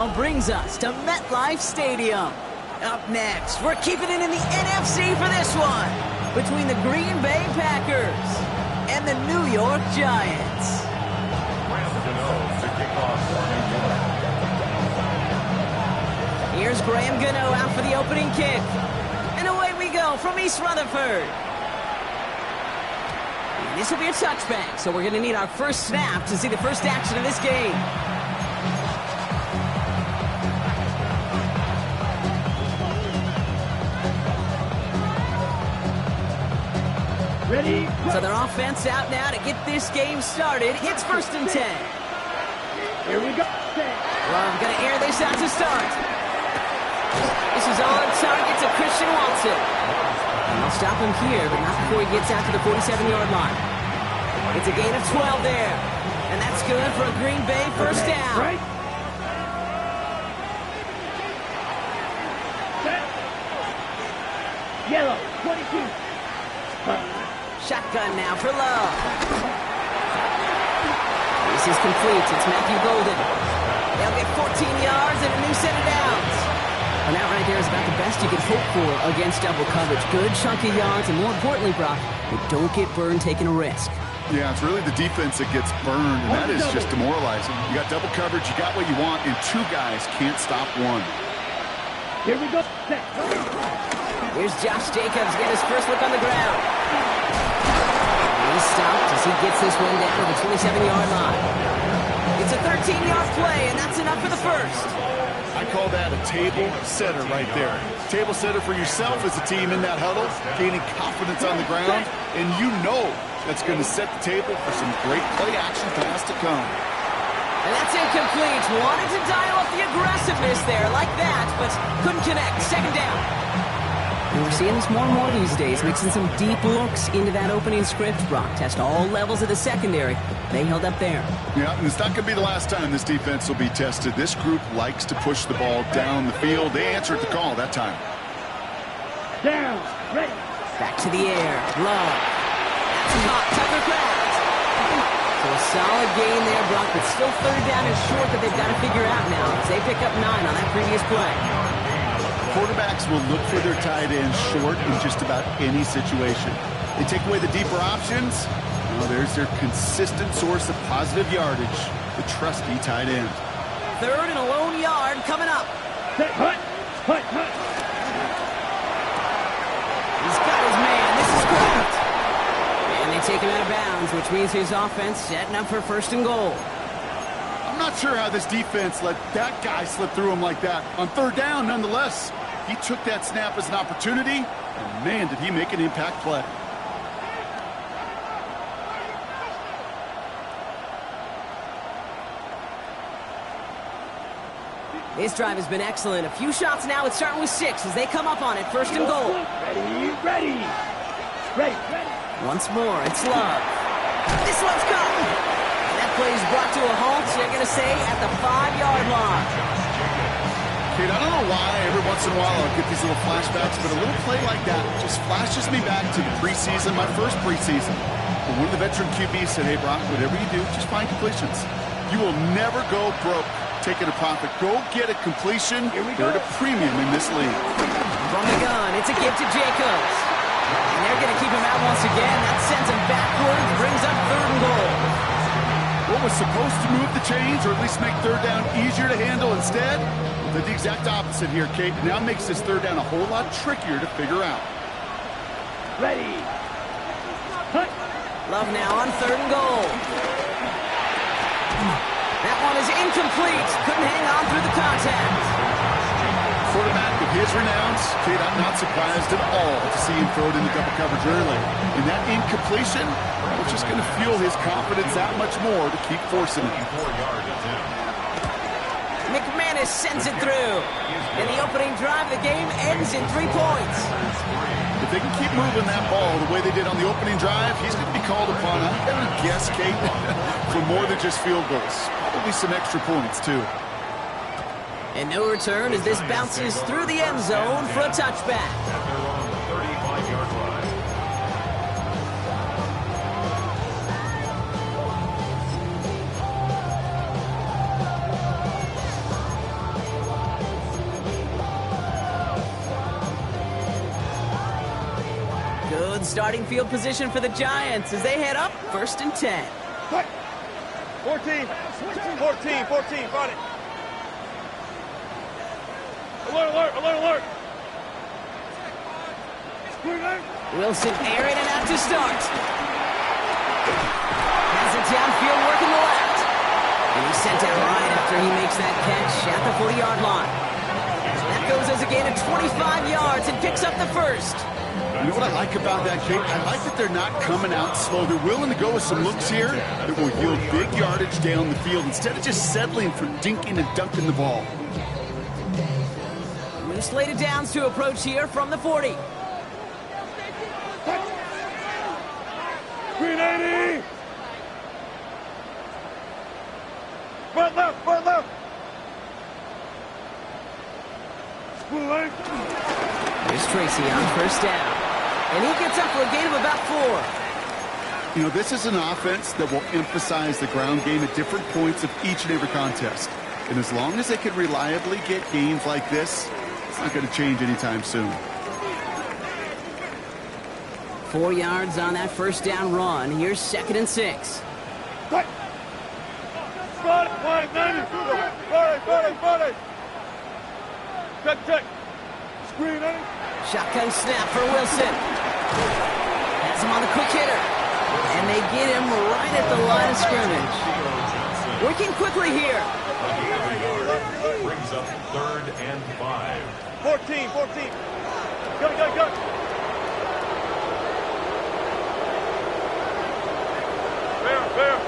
Brings us to MetLife Stadium. Up next, we're keeping it in the NFC for this one, between the Green Bay Packers and the New York Giants. Here's Graham Gano out for the opening kick. And away we go from East Rutherford. And this will be a touchback, so we're going to need our first snap to see the first action of this game. Ready? So their offense out now to get this game started. It's 1st and 10. Here we go. Well, I'm going to air this out to start. This is on target to Christian Watson. And they'll stop him here, but not before he gets out to the 47-yard line. It's a gain of 12 there. And that's good for a Green Bay first down. Right. Set. Yellow, 22. Shotgun now for Love. This is complete. It's Matthew Golden. They'll get 14 yards and a new set of downs. And that right there is about the best you could hope for against double coverage. Good chunky yards, and more importantly, Brock, you don't get burned taking a risk. Yeah, it's really the defense that gets burned, and that is just demoralizing. You got double coverage, you got what you want, and two guys can't stop one. Here we go. Set. Here's Josh Jacobs getting his first look on the ground. He's stopped as he gets this one down to the 27-yard line. It's a 13-yard play, and that's enough for the first. I call that a table setter right there. Table setter for yourself as a team in that huddle, gaining confidence on the ground, and you know that's going to set the table for some great play action pass to come. And that's incomplete. Wanted to dial up the aggressiveness there like that, but couldn't connect. Second down. And we're seeing this more and more these days, mixing some deep looks into that opening script. Brock test all levels of the secondary. They held up there. Yeah, and it's not going to be the last time this defense will be tested. This group likes to push the ball down the field. They answered the call that time. Down. Ready. Back to the air. Love. That's caught. Tucker Craft. So a solid gain there, Brock, but still third down and short that they've got to figure out now as they pick up 9 on that previous play. Quarterbacks will look for their tight end short in just about any situation. They take away the deeper options. Well, there's their consistent source of positive yardage, the trusty tight end. Third and a lone yard coming up. Set. Hut. Hut. Hut. He's got his man. This is Kraft. And they take him out of bounds, which means his offense setting up for 1st and goal. I'm not sure how this defense let that guy slip through him like that. On 3rd down, nonetheless, he took that snap as an opportunity, and man, did he make an impact play. This drive has been excellent. A few shots now. It's starting with 6 as they come up on it. 1st and goal. Ready. Ready. Ready. Ready. Once more, it's Love. This one's caught. And that play is brought to a halt, so they're going to say at the 5-yard line. Kate, I don't know why every once in a while I'll get these little flashbacks, but a little play like that just flashes me back to the preseason, my first preseason. When one of the veteran QBs said, hey, Brock, whatever you do, just find completions. You will never go broke taking a profit. Go get a completion. They're at a premium in this league. From the gun, it's a give to Jacobs. And they're going to keep him out once again. That sends him backwards, brings up 3rd and goal. What was supposed to move the chains, or at least make 3rd down easier to handle instead, did the exact opposite here, Kate. Now makes this 3rd down a whole lot trickier to figure out. Ready. Hut. Love now on 3rd and goal. That one is incomplete. Couldn't hang on through the contact. Quarterback of his renowns, Kate, I'm not surprised at all to see him throw it in the double coverage early. And that incompletion was just going to fuel his confidence that much more to keep forcing it. McManus sends it through. And the opening drive of the game ends in 3 points. If they can keep moving that ball the way they did on the opening drive, he's going to be called upon, I'm going to guess, Kate, for more than just field goals. Probably some extra points, too. And no return as this bounces through the end zone for a touchback. Good starting field position for the Giants as they head up 1st and 10. 14, 14, 14, fight it. Alert, alert, alert, alert. Wilson airing it out to start. Has it downfield working the left. And he's sent out right after he makes that catch at the 40-yard line. That goes as a gain of 25 yards and picks up the first. You know what I like about that, Kate? I like that they're not coming out slow. They're willing to go with some looks here that will yield big yardage down the field instead of just settling for dinking and dunking the ball. We slated downs to approach here from the 40. 380. Front left, front left. Here's Tracy on 1st down. And he gets up for a gain of about 4. You know, this is an offense that will emphasize the ground game at different points of each and every contest. And as long as they can reliably get gains like this, it's not going to change anytime soon. 4 yards on that 1st down run. Here's 2nd and 6. Right. Front, 90. Front. Check. Screen, Shotgun snap for Wilson. Has him on the quick hitter. And they get him right at the line of scrimmage. Working quickly here. Brings up 3rd and 5. 14. Go. Fair.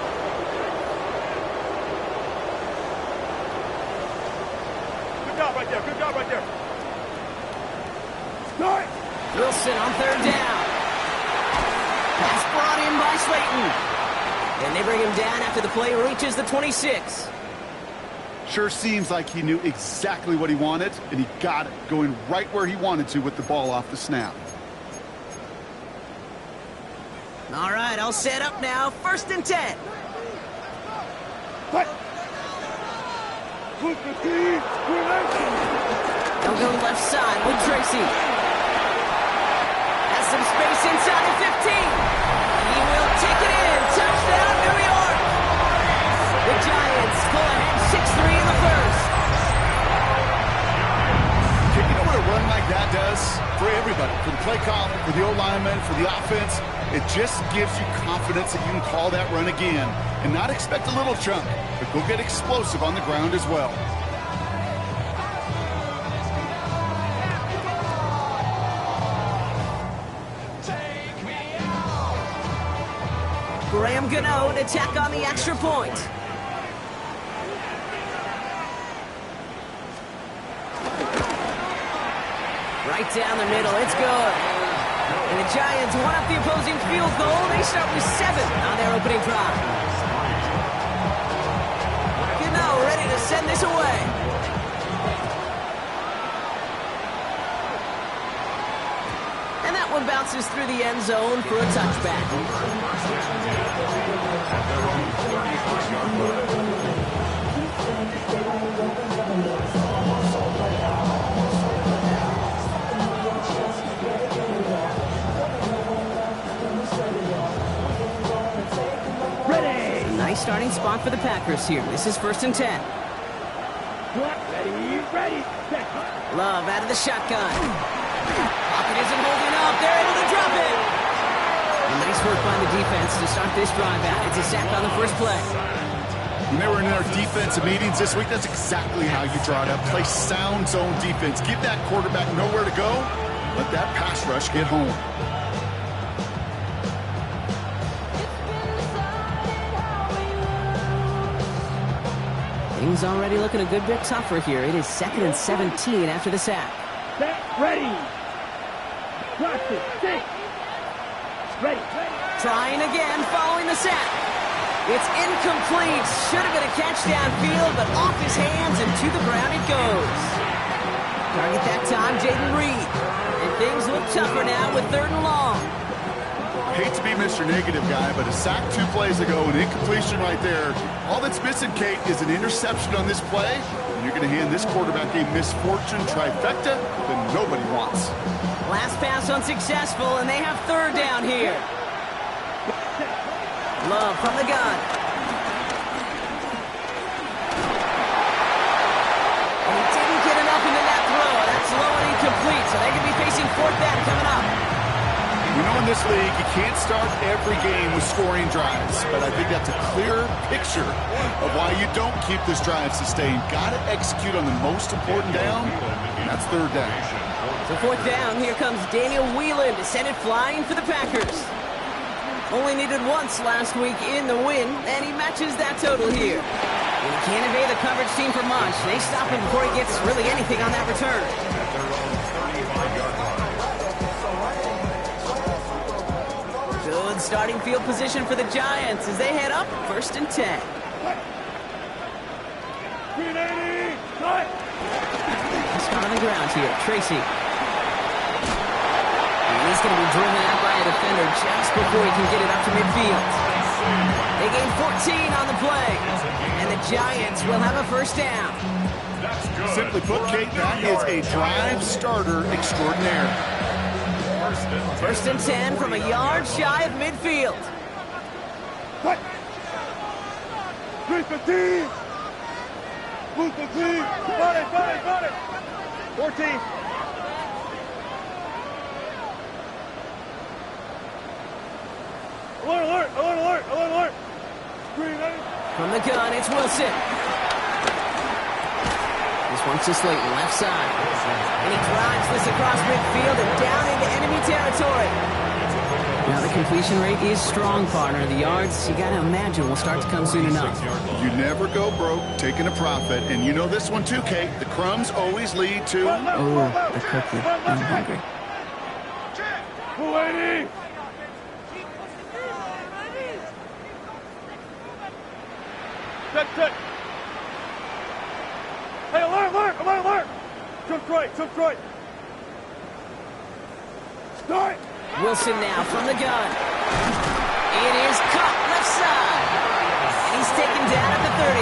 Good job right there. Start. Wilson on 3rd down. Pass brought in by Slayton. And they bring him down after the play reaches the 26. Sure seems like he knew exactly what he wanted, and he got it, going right where he wanted to with the ball off the snap. All right, I'll set up now. 1st and 10. What? They'll go left side with Tracy. Has some space inside the 15. He will take it in. Touchdown, New York. The Giants pull ahead 6-3 in the first. You know what a run like that does for everybody, for the play caller, for the O-lineman, for the offense? It just gives you confidence that you can call that run again and not expect a little chunk, but go get explosive on the ground as well. Graham Gano to attack on the extra point. Right down the middle, it's good. And the Giants one up the opposing field goal. They start with 7 on their opening drive. Gano ready to send this away. And that one bounces through the end zone for a touchback. Nice starting spot for the Packers here. This is 1st and 10. Ready. Love out of the shotgun. Pocket isn't holding up. They're able to drop it. Nice work by the defense to start this drive out. It's a sack on the first play. When they were in their defensive meetings this week, that's exactly how you draw it up. Play sound zone defense. Give that quarterback nowhere to go. Let that pass rush get home. Things already looking a good bit tougher here. It is 2nd and 17 after the sack. Set, ready. Practice, 6. Ready. Trying again following the sack. It's incomplete. Should have been a catch downfield, but off his hands and to the ground it goes. Target that time, Jaden Reed. And things look tougher now with 3rd and long. Hate to be Mr. Negative guy, but a sack 2 plays ago, an incompletion right there. All that's missing, Kate, is an interception on this play. When you're going to hand this quarterback a misfortune trifecta, then nobody wants. Last pass unsuccessful, and they have third down here. Love from the gun. And he didn't get enough into that throw. That's low and incomplete, so they could be facing fourth down coming up. You know, in this league, you can't start every game with scoring drives, but I think that's a clear picture of why you don't keep this drive sustained. Got to execute on the most important down, and that's third down. So fourth down, here comes Daniel Whelan to send it flying for the Packers. Only needed once last week in the win, and he matches that total here. And he can't evade the coverage team for much. They stop him before he gets really anything on that return. Good starting field position for the Giants as they head up 1st and 10. 380, cut! He's on the ground here, Tracy. And he's going to be driven out by a defender just before he can get it up to midfield. They gain 14 on the play, and the Giants will have a first down. Simply put, Kate, that is a drive starter extraordinaire. 1st and 10 from a yard shy of midfield. Cut! 315! Move 15! Got it! 14! Alert! Screen, From the gun, it's Wilson. This one's to Slayton, left side. And he drives this across midfield and down into enemy territory. Now the completion rate is strong, partner. The yards, you gotta imagine, will start to come soon enough. You never go broke taking a profit, and you know this one too, Kate. The crumbs always lead to... Oh, the cookie. I'm hungry. 280! Check! Hey, alert! Took right! Start! Wilson now from the gun. It is caught left side. And he's taken down at the 30.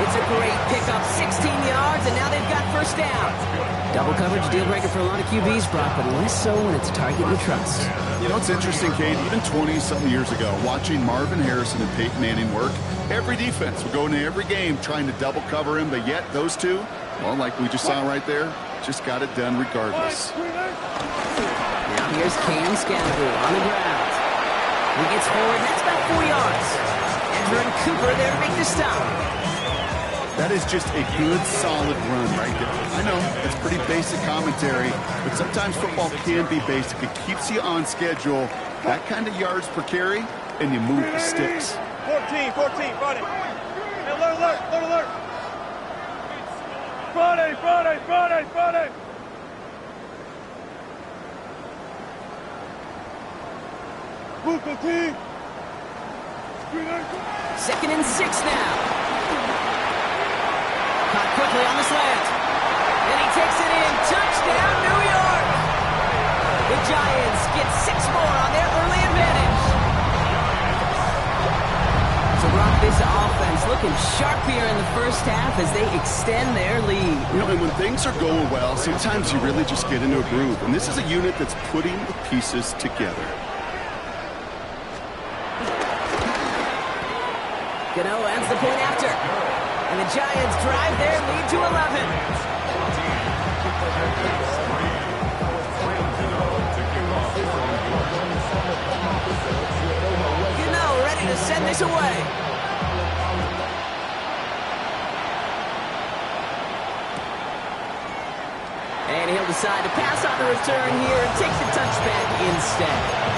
It's a great pickup, 16 yards, and now they've got first down. Double coverage deal breaker for a lot of QBs, Brock, but less so when it's a target you trust. You know, it's interesting, Kate, even 20-something years ago, watching Marvin Harrison and Peyton Manning work, every defense would go into every game trying to double cover him, but yet those two, well, like we just saw right there, just got it done regardless. Now here's Cam Scannable on the ground. He gets forward, and that's about 4 yards. Andrew and Cooper there to make the stop. That is just a good, solid run right there. I know, it's pretty basic commentary, but sometimes football can be basic. It keeps you on schedule, that kind of yards per carry, and you move the sticks. 14, Friday. Hey, alert! Friday! Move 15! 2nd and 6 now. Caught quickly on the slant. And he takes it in. Touchdown, New York! The Giants get 6 more on their early advantage. So, Brock, this offense looking sharp here in the first half as they extend their lead. You know, and when things are going well, sometimes you really just get into a groove. And this is a unit that's putting the pieces together. Gano ends the point after. And the Giants drive their lead to 11. Gano ready to send this away. And he'll decide to pass on the return here and take the touchback instead.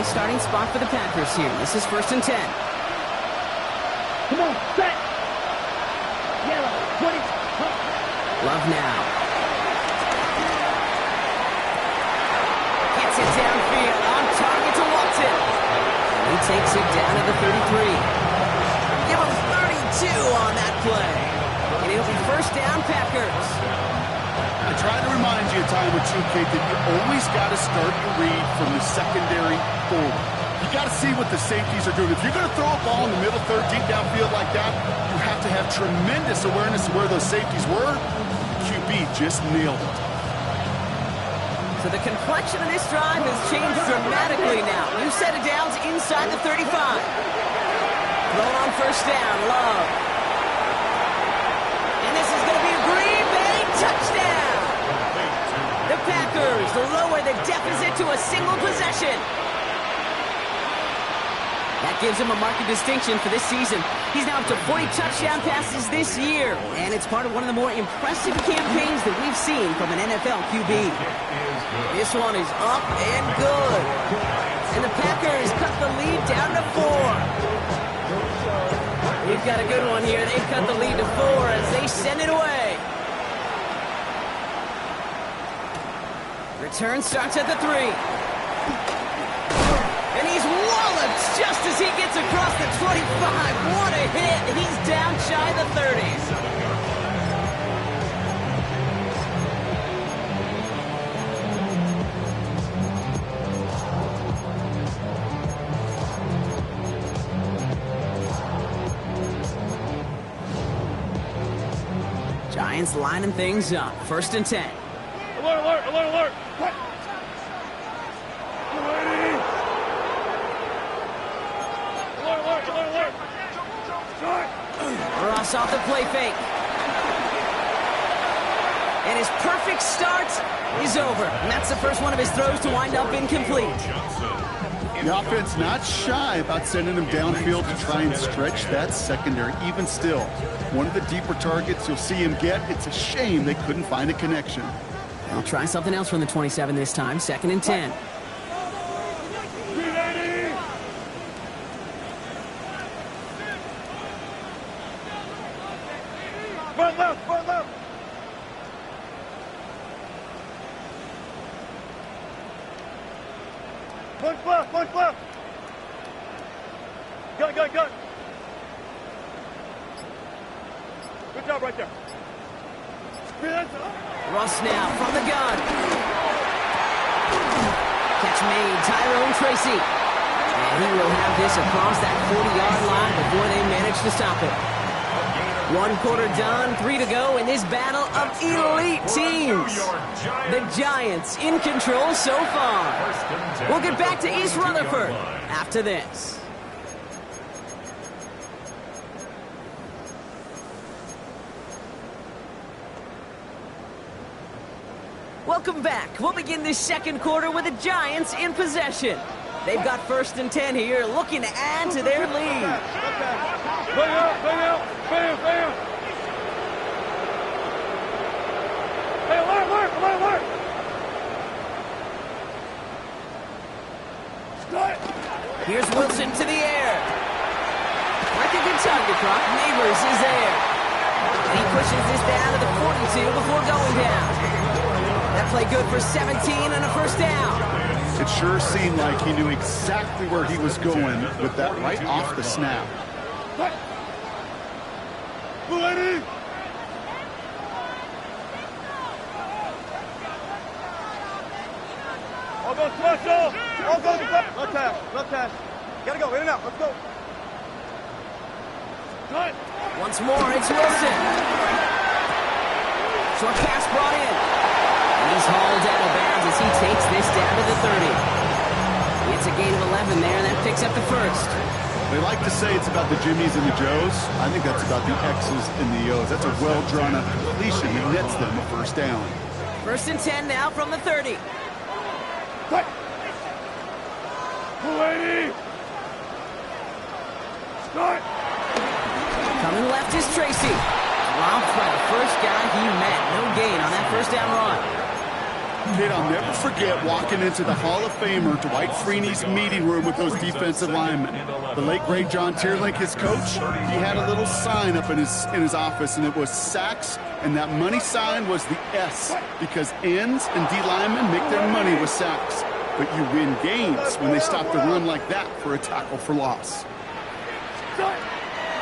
Starting spot for the Packers here. This is 1st and 10. Come on, set! Yellow, 20. Love now. Gets it downfield, on target to Watson. And he takes it down to the 33. Give him 32 on that play. And it'll be first down, Packers. I try to remind you a time or two, Kate, that you always got to start your read from the secondary forward. You got to see what the safeties are doing. If you're going to throw a ball in the middle third, deep downfield like that, you have to have tremendous awareness of where those safeties were. The QB just nailed it. So the complexion of this drive has changed dramatically now. New set of downs inside the 35. Throw on first down, Love. And this is going to be a Green Bay touchdown. The Packers lower the deficit to a single possession. That gives him a marked distinction for this season. He's now up to 40 touchdown passes this year. And it's part of one of the more impressive campaigns that we've seen from an NFL QB. This one is up and good. And the Packers cut the lead down to 4. We've got a good one here. They cut the lead to 4 as they send it away. Return starts at the 3. And he's walloped just as he gets across the 25. What a hit. He's down shy of the 30s. Giants lining things up. 1st and 10. Alert, alert, alert, alert. What? Ross off the play fake. And his perfect start is over. And that's the first one of his throws to wind up incomplete. The offense not shy about sending him downfield to try and stretch that secondary. Even still, one of the deeper targets you'll see him get. It's a shame they couldn't find a connection. I'll try something else from the 27 this time. 2nd and 10. Front left, front left. Punch left, punch left. Gun, gun, gun. Good job right there. Russ now from the gun. Catch made, Tyrone Tracy. And he will have this across that 40-yard line before they manage to stop it. 1 quarter done, 3 to go in this battle of elite teams. The Giants in control so far. We'll get back to East Rutherford after this. Welcome back. We'll begin this 2nd quarter with the Giants in possession. They've got 1st and 10 here, looking to add to their lead. Bring out, bring out, bam, bam. Hey, alert, alert, alert, alert. Start. Here's Wilson to the air. Like a good target drop, Neighbors is there. And he pushes this down to the 42 before going down. That play good for 17 and a 1st down. It sure seemed like he knew exactly where he was going with that right off the snap. Ready? All go special. All go special. Left hash, left hash. Gotta go, in and out, let's go. Cut. Once more, it's Wilson. Short pass brought in. And he's hauled out of bounds as he takes this down to the 30. It's a gain of 11 there, and that picks up the 1st. They like to say it's about the Jimmies and the Joes. I think that's about the X's and the O's. That's a well-drawn-up completion that nets them a 1st down. 1st and 10 now from the 30. Cut. 280. Start. Coming left is Tracy. Dropped by the first guy he met. No gain on that 1st down run. Kid, I'll never forget walking into the Hall of Famer Dwight Freeney's meeting room with those defensive linemen. The late, great John Tierlink, his coach, he had a little sign up in his office, and it was sacks, and that money sign was the S, because ends and D linemen make their money with sacks. But you win games when they stop the run like that for a tackle for loss.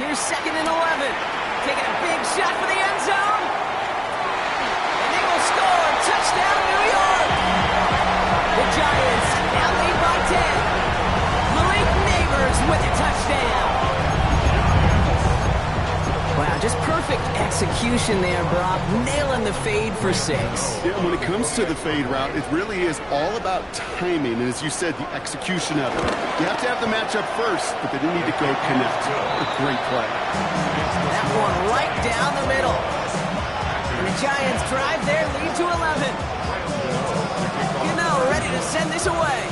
Here's 2nd and 11. Taking a big shot for the end zone. And they will score. execution there, Brock. Nailing the fade for 6. Yeah, when it comes to the fade route, it really is all about timing, and as you said, the execution of it. You have to have the matchup first, but they didn't need to go connect. A great play. That one right down the middle. And the Giants drive their lead to 11. Ready to send this away.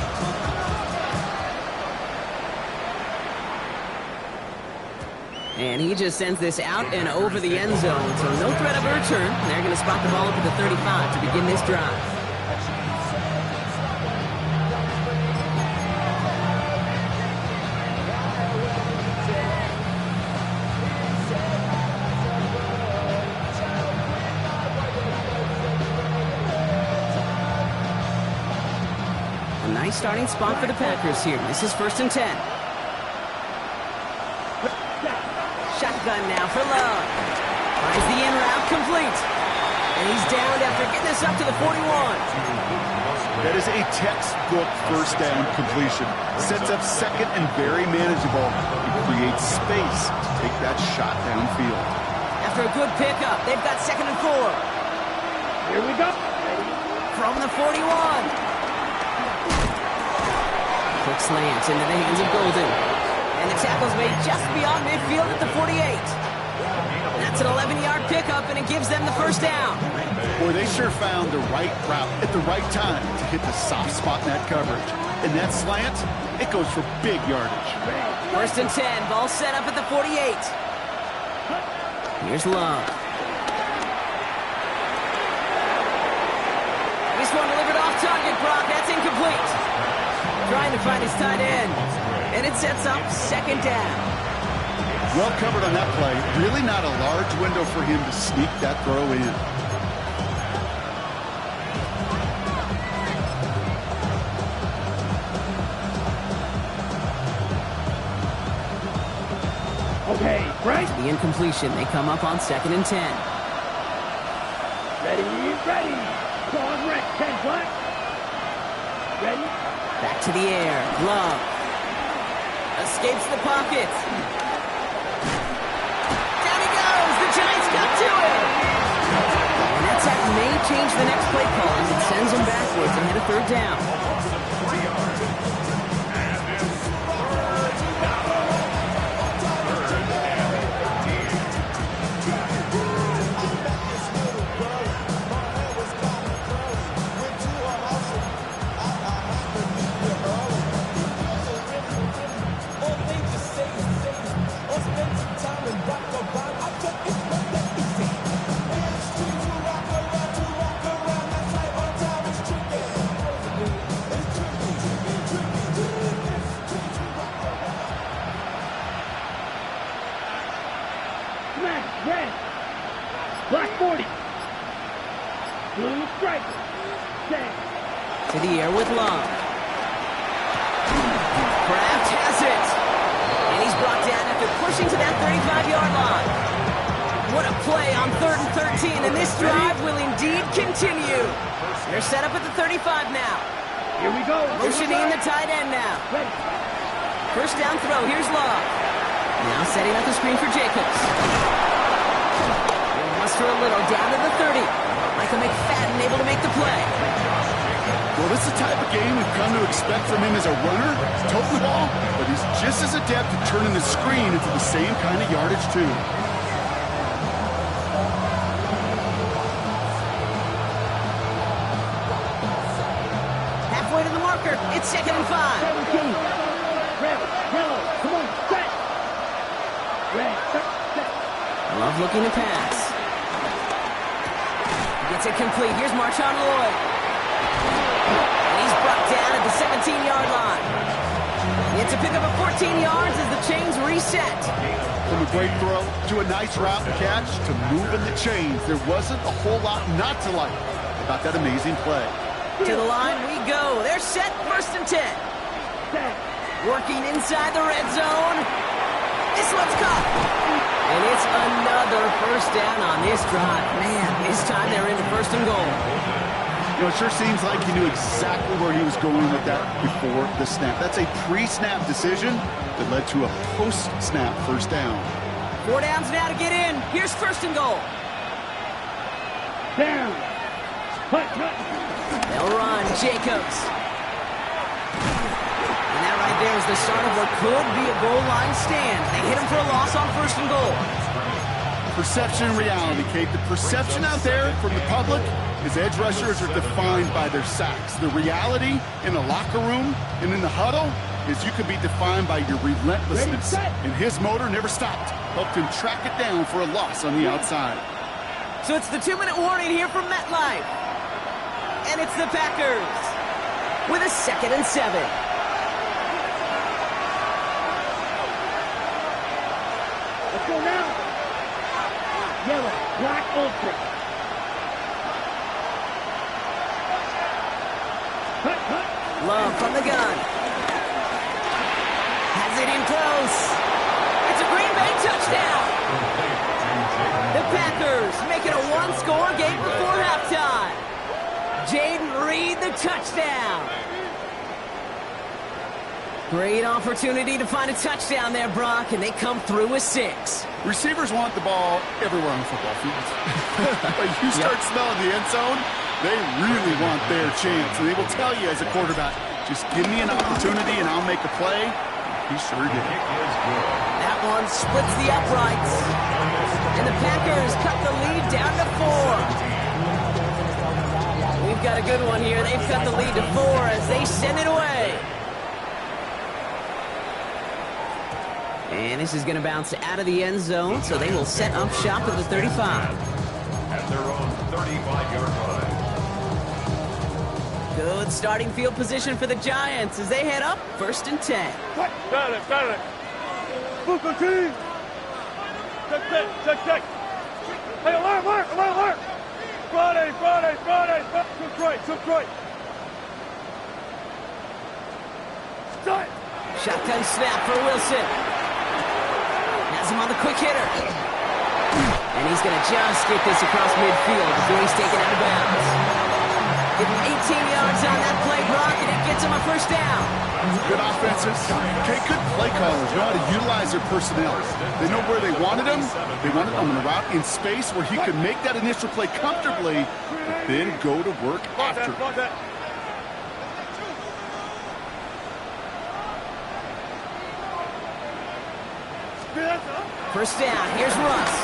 And he just sends this out and over the end zone. So no threat of a return. They're going to spot the ball up at the 35 to begin this drive. Nice starting spot for the Packers here. This is 1st and 10. Shotgun now for Love. Finds the in route complete. And he's downed after getting this up to the 41. That is a textbook first down completion. Sets up second and very manageable. It creates space to take that shot downfield. After a good pickup, they've got 2nd and 4. Here we go. From the 41. Quick slants into the hands of Golden. And the tackle's made just beyond midfield at the 48. That's an 11-yard pickup, and it gives them the first down. Boy, they sure found the right route at the right time to hit the soft spot in that coverage. And that slant, it goes for big yardage. 1st and 10, ball set up at the 48. Here's Love. This one delivered off target, Brock. That's incomplete. Trying to find his tight end. And it sets up 2nd down. Well covered on that play. Really not a large window for him to sneak that throw in. Okay, right? The incompletion. They come up on 2nd and 10. Ready. Go on, Rick. 10 black. Ready? Back to the air. Love. Escapes the pocket. Down he goes. The Giants got to it. And that sack may change the next play call as it sends him backwards ahead of 3rd down. Black 40. Blue striker. To the air with Love. Kraft has it. And he's brought down after pushing to that 35-yard line. What a play on 3rd and 13, and this drive will indeed continue. They're set up at the 35 now. Here we go. Motioning the tight end now. Ready. 1st down throw. Here's Love. Now setting up the screen for Jacobs. Muster a little down to the 30. Michael McFadden able to make the play. Well, this is the type of game we've come to expect from him as a runner. He's toting the ball, but he's just as adept at turning the screen into the same kind of yardage, too. Halfway to the marker. It's 2nd and 5. 17. Red, yellow. Come on, set. Red, set. Love looking to pass. Gets it complete. Here's Marshawn Lloyd. And he's brought down at the 17-yard line. It's a pickup of 14 yards as the chains reset. From a great throw to a nice route and catch to moving the chains, there wasn't a whole lot not to like about that amazing play. To the line we go. They're set. 1st and 10. Working inside the red zone. This one's caught. And it's another 1st down on this drive. Man, this time they're into 1st and goal. You know, it sure seems like he knew exactly where he was going with that before the snap. That's a pre-snap decision that led to a post-snap 1st down. 4 downs now to get in. Here's 1st and goal. Down. Hut. They'll run. Jacobs. And that right there is the start of what could be a goal line stand. They hit him for a loss on 1st and goal. Perception and reality, Kate. The perception out there from the public is edge rushers are defined by their sacks. The reality in the locker room and in the huddle is you can be defined by your relentlessness. And his motor never stopped. Helped him track it down for a loss on the outside. So it's the 2-minute warning here from MetLife. And it's the Packers with a 2nd and 7. Let's go now. Yellow, black, ultra. Hut. Love from the gun. Has it in close. It's a Green Bay touchdown. The Packers make it a 1-score game before halftime. Jaden Reed, the touchdown. Great opportunity to find a touchdown there, Brock, and they come through with 6. Receivers want the ball everywhere on the football field. But you start smelling the end zone, they really want their chance. And they will tell you as a quarterback, just give me an opportunity and I'll make a play. He sure did. That one splits the uprights. And the Packers cut the lead down to 4. We've got a good one here. They've cut the lead to 4 as they send it away. And this is going to bounce out of the end zone, so they will set up shop at the 35. At their own 35-yard line. Good starting field position for the Giants as they head up 1st and 10. Got it. Buco team. Check. Hey, alert. Friday. Took right. Start. Shotgun snap for Wilson. Has him on the quick hitter. And he's going to just get this across midfield before he's taken out of bounds. Give him 18 yards on that play, Brock, and it gets him a 1st down. Good offenses. Okay, good play callers know how to utilize their personnel. They know where they wanted him. They wanted him on the route in space where he could make that initial play comfortably, but then go to work after. First down, here's Russ.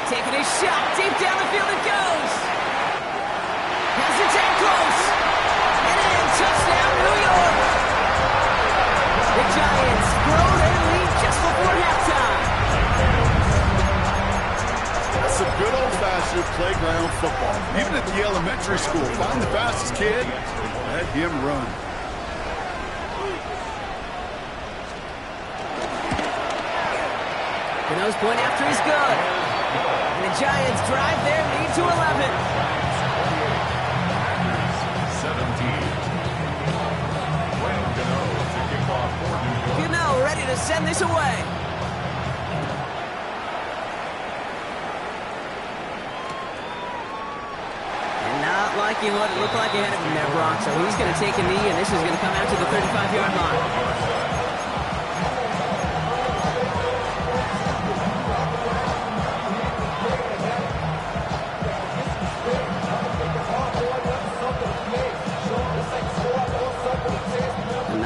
Taking his shot, deep down the field it goes. Has it down close. And in, touchdown, New York. The Giants grow their lead just before halftime. That's some good old-fashioned playground football. Even at the elementary school, find the fastest kid, let him run. The nose point after is good. And the Giants drive their lead to 11. 17. Gano ready to send this away. And not liking what it looked like ahead of him there, Brock. So he's going to take a knee, and this is going to come out to the 35-yard line.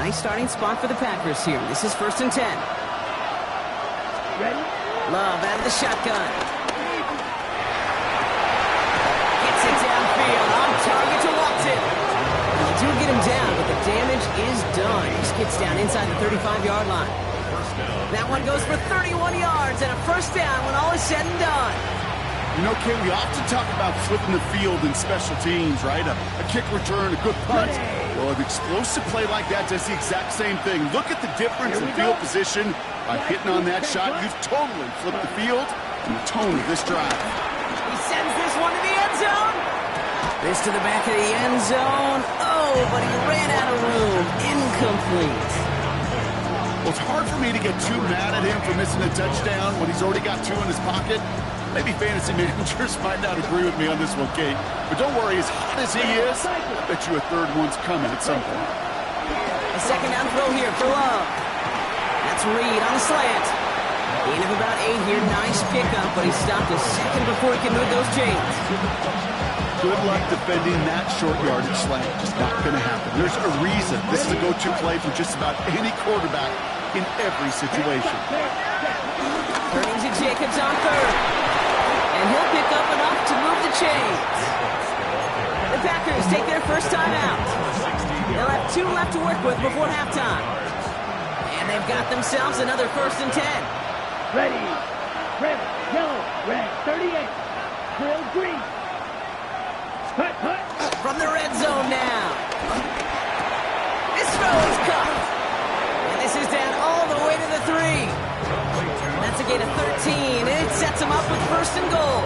Nice starting spot for the Packers here. This is 1st and 10. Ready? Love out of the shotgun. Gets it downfield. On target to Watson. They do get him down, but the damage is done. He gets down inside the 35-yard line. That one goes for 31 yards and a 1st down when all is said and done. You know, Ken, we often talk about flipping the field in special teams, right? A kick return, a good punt. Well, an explosive play like that does the exact same thing. Look at the difference in field position by hitting on that shot. You've totally flipped the field and the tone of this drive. He sends this one to the end zone. This to the back of the end zone. Oh, but he ran out of room. Incomplete. Well, it's hard for me to get too mad at him for missing a touchdown when he's already got 2 in his pocket. Maybe fantasy managers might not agree with me on this one, Kate. But don't worry, as hot as he is, I bet you a 3rd one's coming at some point. A 2nd down throw here for Love. That's Reed on the slant. Gain of about 8 here. Nice pickup, but he stopped a second before he could move those chains. Good luck defending that short yardage slant. Just not going to happen. There's a reason. This is a go-to play for just about any quarterback in every situation. Turning to Jacobs on third. And he'll pick up enough to move the chains. The Packers take their first time out. They'll have 2 left to work with before halftime. And they've got themselves another 1st and 10. Ready. Red, yellow, red, 38. Drill green. Cut, cut. From the red zone now. This throw is caught. And this is down all the way to the 3. That's a gain of 13, and it sets him up with 1st and goal.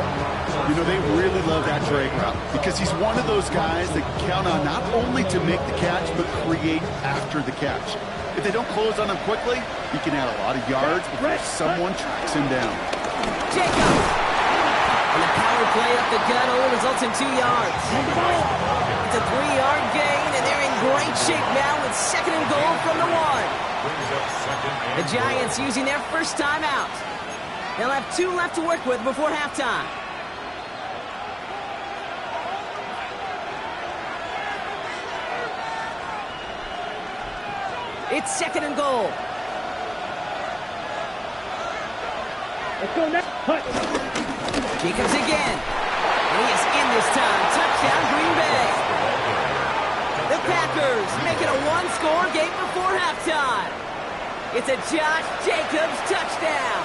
You know, they really love that drag route because he's one of those guys that can count on not only to make the catch, but create after the catch. If they don't close on him quickly, he can add a lot of yards before someone tracks him down. Jacobs. And the power play up the gut only results in 2 yards. It's a 3-yard gain, and they're in great shape now with 2nd and goal from the 1. The Giants using their first timeout. They'll have 2 left to work with before halftime. It's 2nd and goal. Let's go now. Cut. Jacobs again. And he is in this time. Touchdown, Green Bay. The Packers make it a 1-score game before halftime. It's a Josh Jacobs touchdown.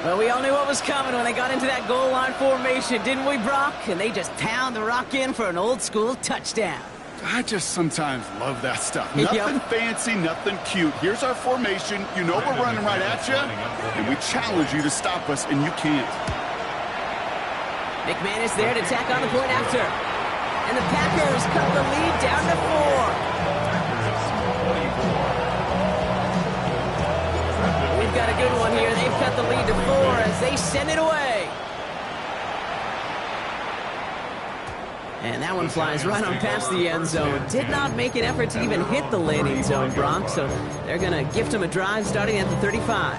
Well, we all knew what was coming when they got into that goal line formation, didn't we, Brock? And they just pound the rock in for an old-school touchdown. I just sometimes love that stuff. Nothing fancy, nothing cute. Here's our formation. You know we're running right at you, and we challenge you to stop us, and you can't. McManus there to tack on the point after. And the Packers cut the lead down to 4. We've got a good one here. They've cut the lead to 4 as they send it away. And that one flies right on past the end zone. Did not make an effort to even hit the landing zone, Brock. So they're going to gift him a drive starting at the 35.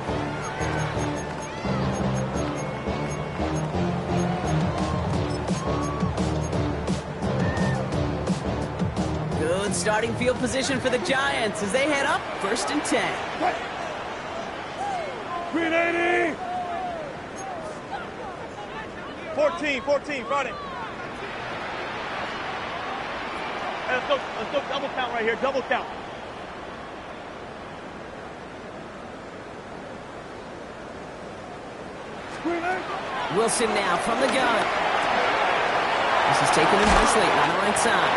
Good starting field position for the Giants as they head up 1st and 10. 380. 14, Friday. Hey, let's go double count right here, double count. Wilson now from the gun. This is taken in by Slayton on the right side.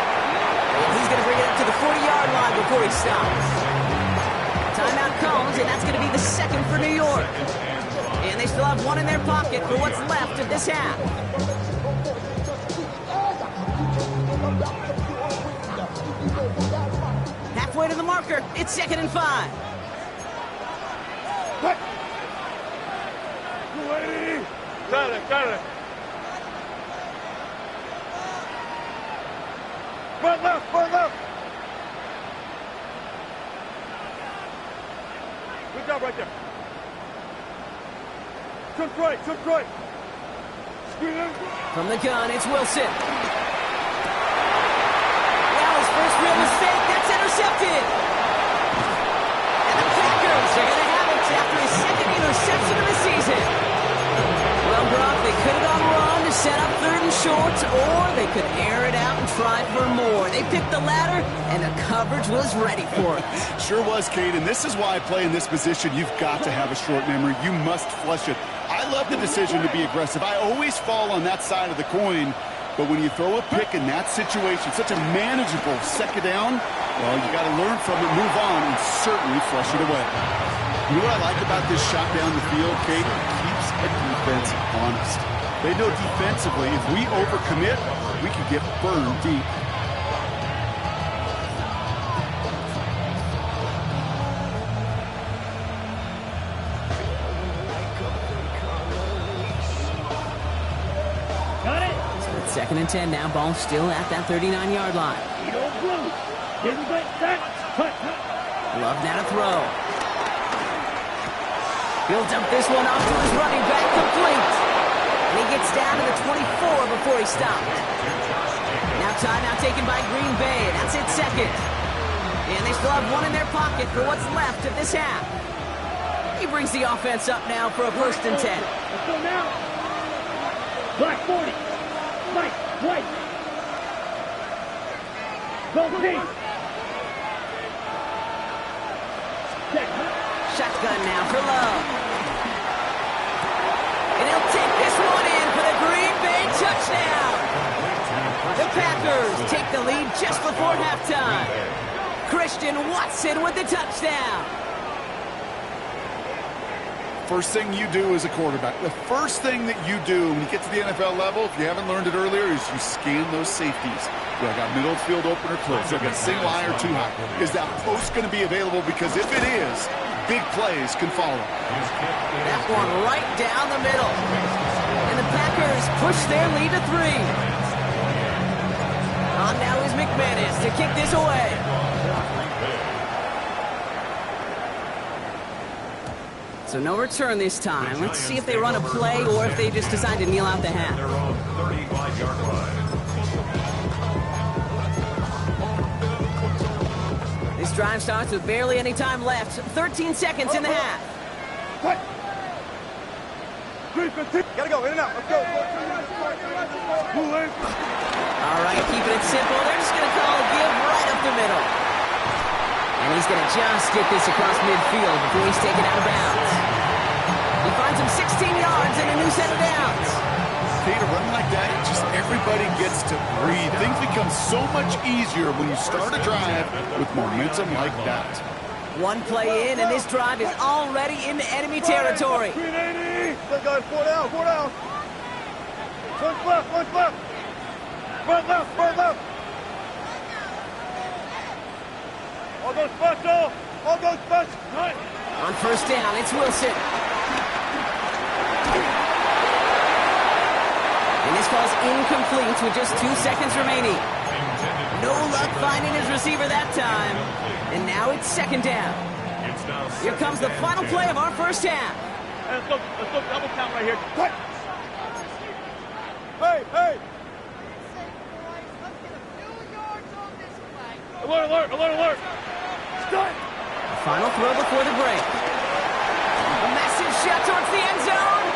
And he's going to bring it up to the 40-yard line before he stops. Timeout comes, and that's going to be the 2nd for New York. And they still have 1 in their pocket for what's left of this half. Halfway to the marker. It's 2nd and 5. Got it. Front left. Good job right there. Took right. From the gun, it's Wilson. Now his first real mistake. That's intercepted. And the Packers are going to have it after his 2nd interception of the season. Well, Brock, they could have gone wrong to set up 3rd and short, or they could air it out and try for more. They picked the latter, and the coverage was ready for it. Sure was, Kate, and this is why I play in this position. You've got to have a short memory. You must flush it. I love the decision to be aggressive. I always fall on that side of the coin, but when you throw a pick in that situation, such a manageable 2nd down, well, you got to learn from it, move on, and certainly flush it away. You know what I like about this shot down the field, Kate? It keeps a defense honest. They know defensively, if we overcommit, we can get burned deep. Got it. So it's 2nd and 10 now. Ball still at that 39-yard line. Didn't get that. Cut. Love now to throw. He'll dump this one off to his running back, complete. And he gets down to the 24 before he stopped. Now timeout taken by Green Bay. That's its second. And they still have one in their pocket for what's left of this half. He brings the offense up now for a 1st and 10. Let's go now. Black 40. Mike, white. Go pink. Shotgun now for Love. And he'll take this one in for the Green Bay touchdown. The Packers take the lead just before halftime. Christian Watson with the touchdown. First thing you do as a quarterback, the first thing that you do when you get to the NFL level, if you haven't learned it earlier, is you scan those safeties. Do I got middle field open or close? Do I got single high or too high? Is that post going to be available? Because if it is, big plays can follow. That one right down the middle. And the Packers push their lead to 3. On now is McManus to kick this away. So no return this time. Let's see if they run a play or if they just decide to kneel out the half. Their own 35-yard line. This drive starts with barely any time left. 13 seconds in the half. Cut. Gotta go, in and out. Let's go. All right, keeping it simple. They're just going to call a give right up the middle. And he's going to just get this across midfield before he's taken out of bounds. He finds him 16 yards and a new set of downs. Okay, to run like that, just everybody gets to breathe. Things become so much easier when you start a drive with momentum like that. One play in, and this drive is already into enemy territory. 380. Let's go. 4 down. 4 down. One left. One left. Front left. Front left. All goes special. All goes special. Nice. On 1st down, it's Wilson. And this falls incomplete with just 2 seconds remaining. No luck finding his receiver that time. And now it's 2nd down. Here comes the final play of our 1st half. Hey, let's go double count right here. Cut. Hey, hey. Alert, alert, alert, alert. Start. Final throw before the break. A massive shot towards the end zone.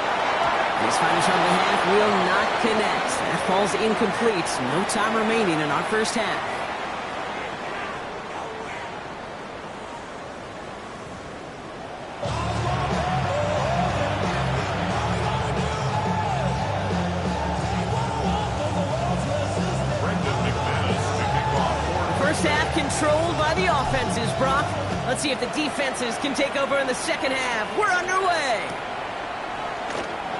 This final shot of the half will not connect. That falls incomplete. No time remaining in our 1st half. First half controlled by the offenses, Brock. Let's see if the defenses can take over in the 2nd half. We're underway.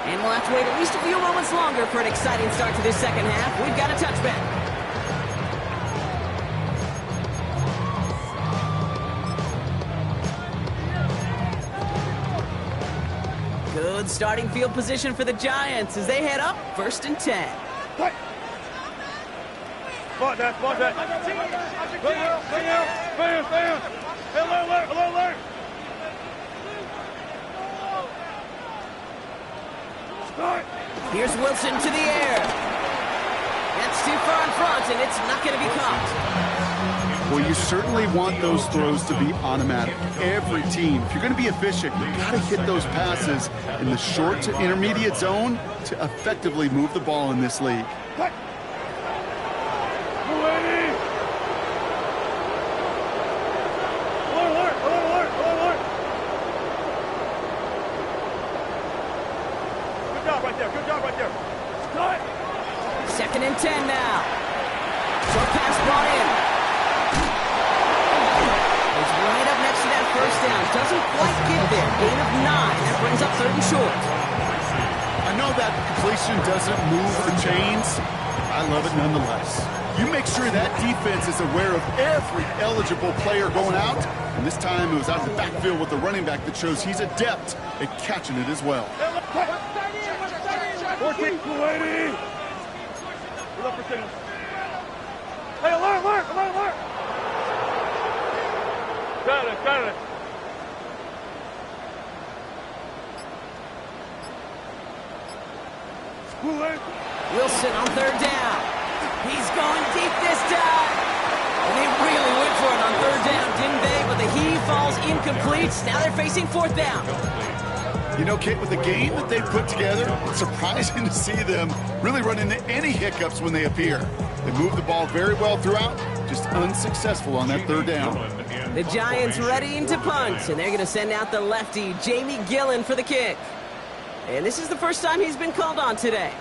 And we'll have to wait at least a few moments longer for an exciting start to this 2nd half. We've got a touchback. Good starting field position for the Giants as they head up 1st and 10. Cut. Spot that, spot that. Bring out, bring out, bam, bam. Hey, alert, alert, alert, alert. Start. Here's Wilson to the air. That's too far in front, and it's not going to be caught. Well, you certainly want those throws to be automatic. Every team, if you're going to be efficient, you got to hit those passes in the short to intermediate zone to effectively move the ball in this league. Cut. Second and 10 now. Short pass brought in. It's right up next to that 1st down. Doesn't quite get there. Gain of 9. That brings up 3rd and short. I know that completion doesn't move the chains. I love it nonetheless. You make sure that defense is aware of every eligible player going out. And this time it was out of the backfield with the running back that shows he's adept at catching it as well. 14, 280. Look for signals. Hey, alert, alert, alert, alert. Got it, got it. Wilson on third down. He's going deep this time. And they really went for it on third down, didn't they? But the heave falls incomplete. Now they're facing fourth down. You know, Kate, with the game that they put together, it's surprising to see them really run into any hiccups when they appear. They move the ball very well throughout, just unsuccessful on that third down. The Giants readying to punt, and they're going to send out the lefty, Jamie Gillen, for the kick. And this is the first time he's been called on today.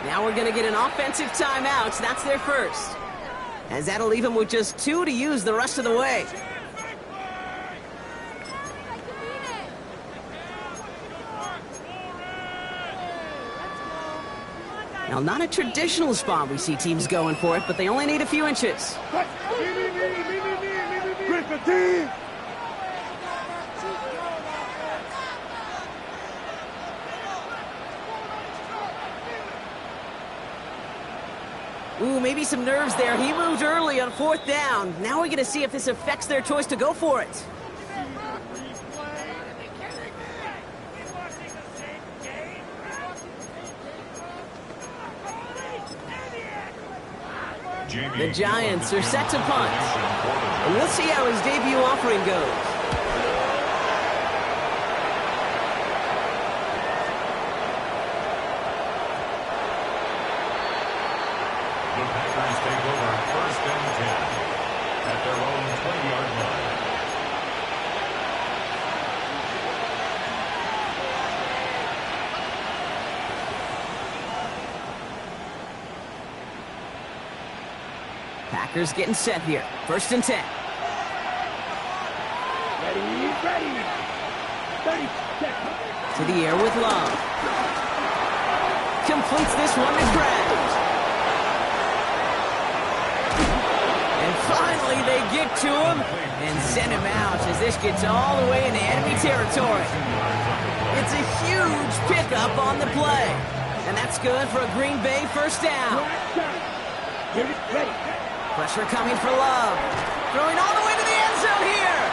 Now we're going to get an offensive timeout. That's their first. As that'll leave them with just 2 to use the rest of the way. Now, not a traditional spot we see teams going for it, but they only need a few inches. Ooh, maybe some nerves there. He moved early on fourth down. Now we're going to see if this affects their choice to go for it. The Giants are set to punt. And we'll see how his debut offering goes. The Packers take over first and 10 at their own 20-yard line. Packers getting set here. First and 10. Ready. 30 seconds. To the air with Love. Completes this one to Kraft. And finally they get to him and send him out as this gets all the way into enemy territory. It's a huge pickup on the play. And that's good for a Green Bay first down. Ready. Pressure coming for Love. Throwing all the way to the end zone here.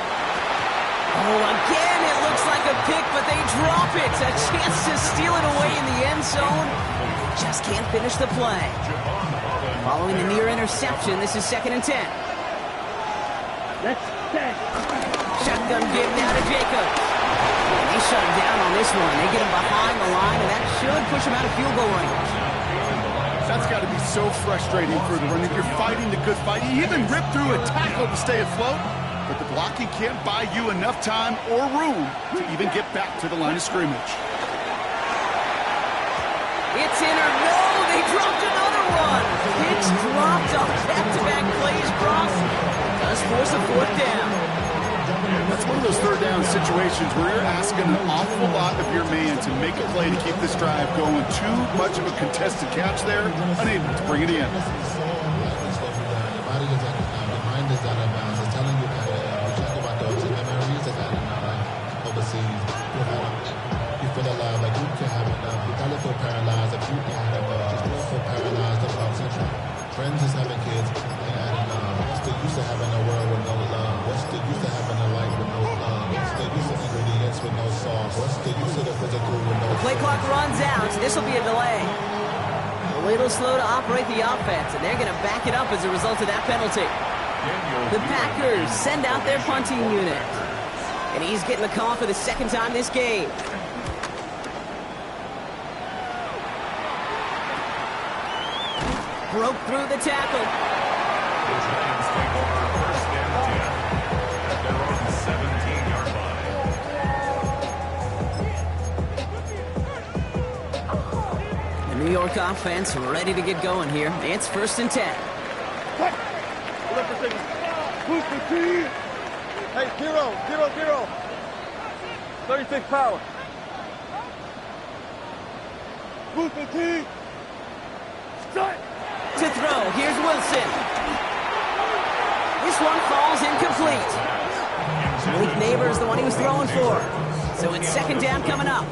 Oh, again, it looks like a pick, but they drop it. A chance to steal it away in the end zone. Just can't finish the play. Following the near interception, this is second and 10. Let's set. Shotgun give now to Jacobs. And they shut him down on this one. They get him behind the line, and that should push him out of field goal range. That's got to be so frustrating for the running. You're fighting the good fight. You even rip through a tackle to stay afloat, but the blocking can't buy you enough time or room to even get back to the line of scrimmage. It's in or no, they dropped another one. It's dropped on back-to-back plays, Brock. Does force a fourth down. That's one of those third down situations where you're asking an awful lot of your man to make a play to keep this drive going. Too much of a contested catch there, unable to bring it in. Friends is having kids and adding love. What's the use of having a world with no love? What's the use of having a life with no love? What's the use of ingredients with no sauce? What's the use of the physical with no... The play clock runs out. This will be a delay. A little slow to operate the offense, and they're going to back it up as a result of that penalty. The Packers send out their punting unit. And he's getting the call for the second time this game. Broke through the tackle. The Giants take over first and 10 at their own 17-yard line. The New York offense ready to get going here. It's first and 10. Hey, 0. 36 power. Move the team. Start. To throw, here's Wilson. This one falls incomplete. Malik Neighbors, the one he was throwing for. So it's second down coming up.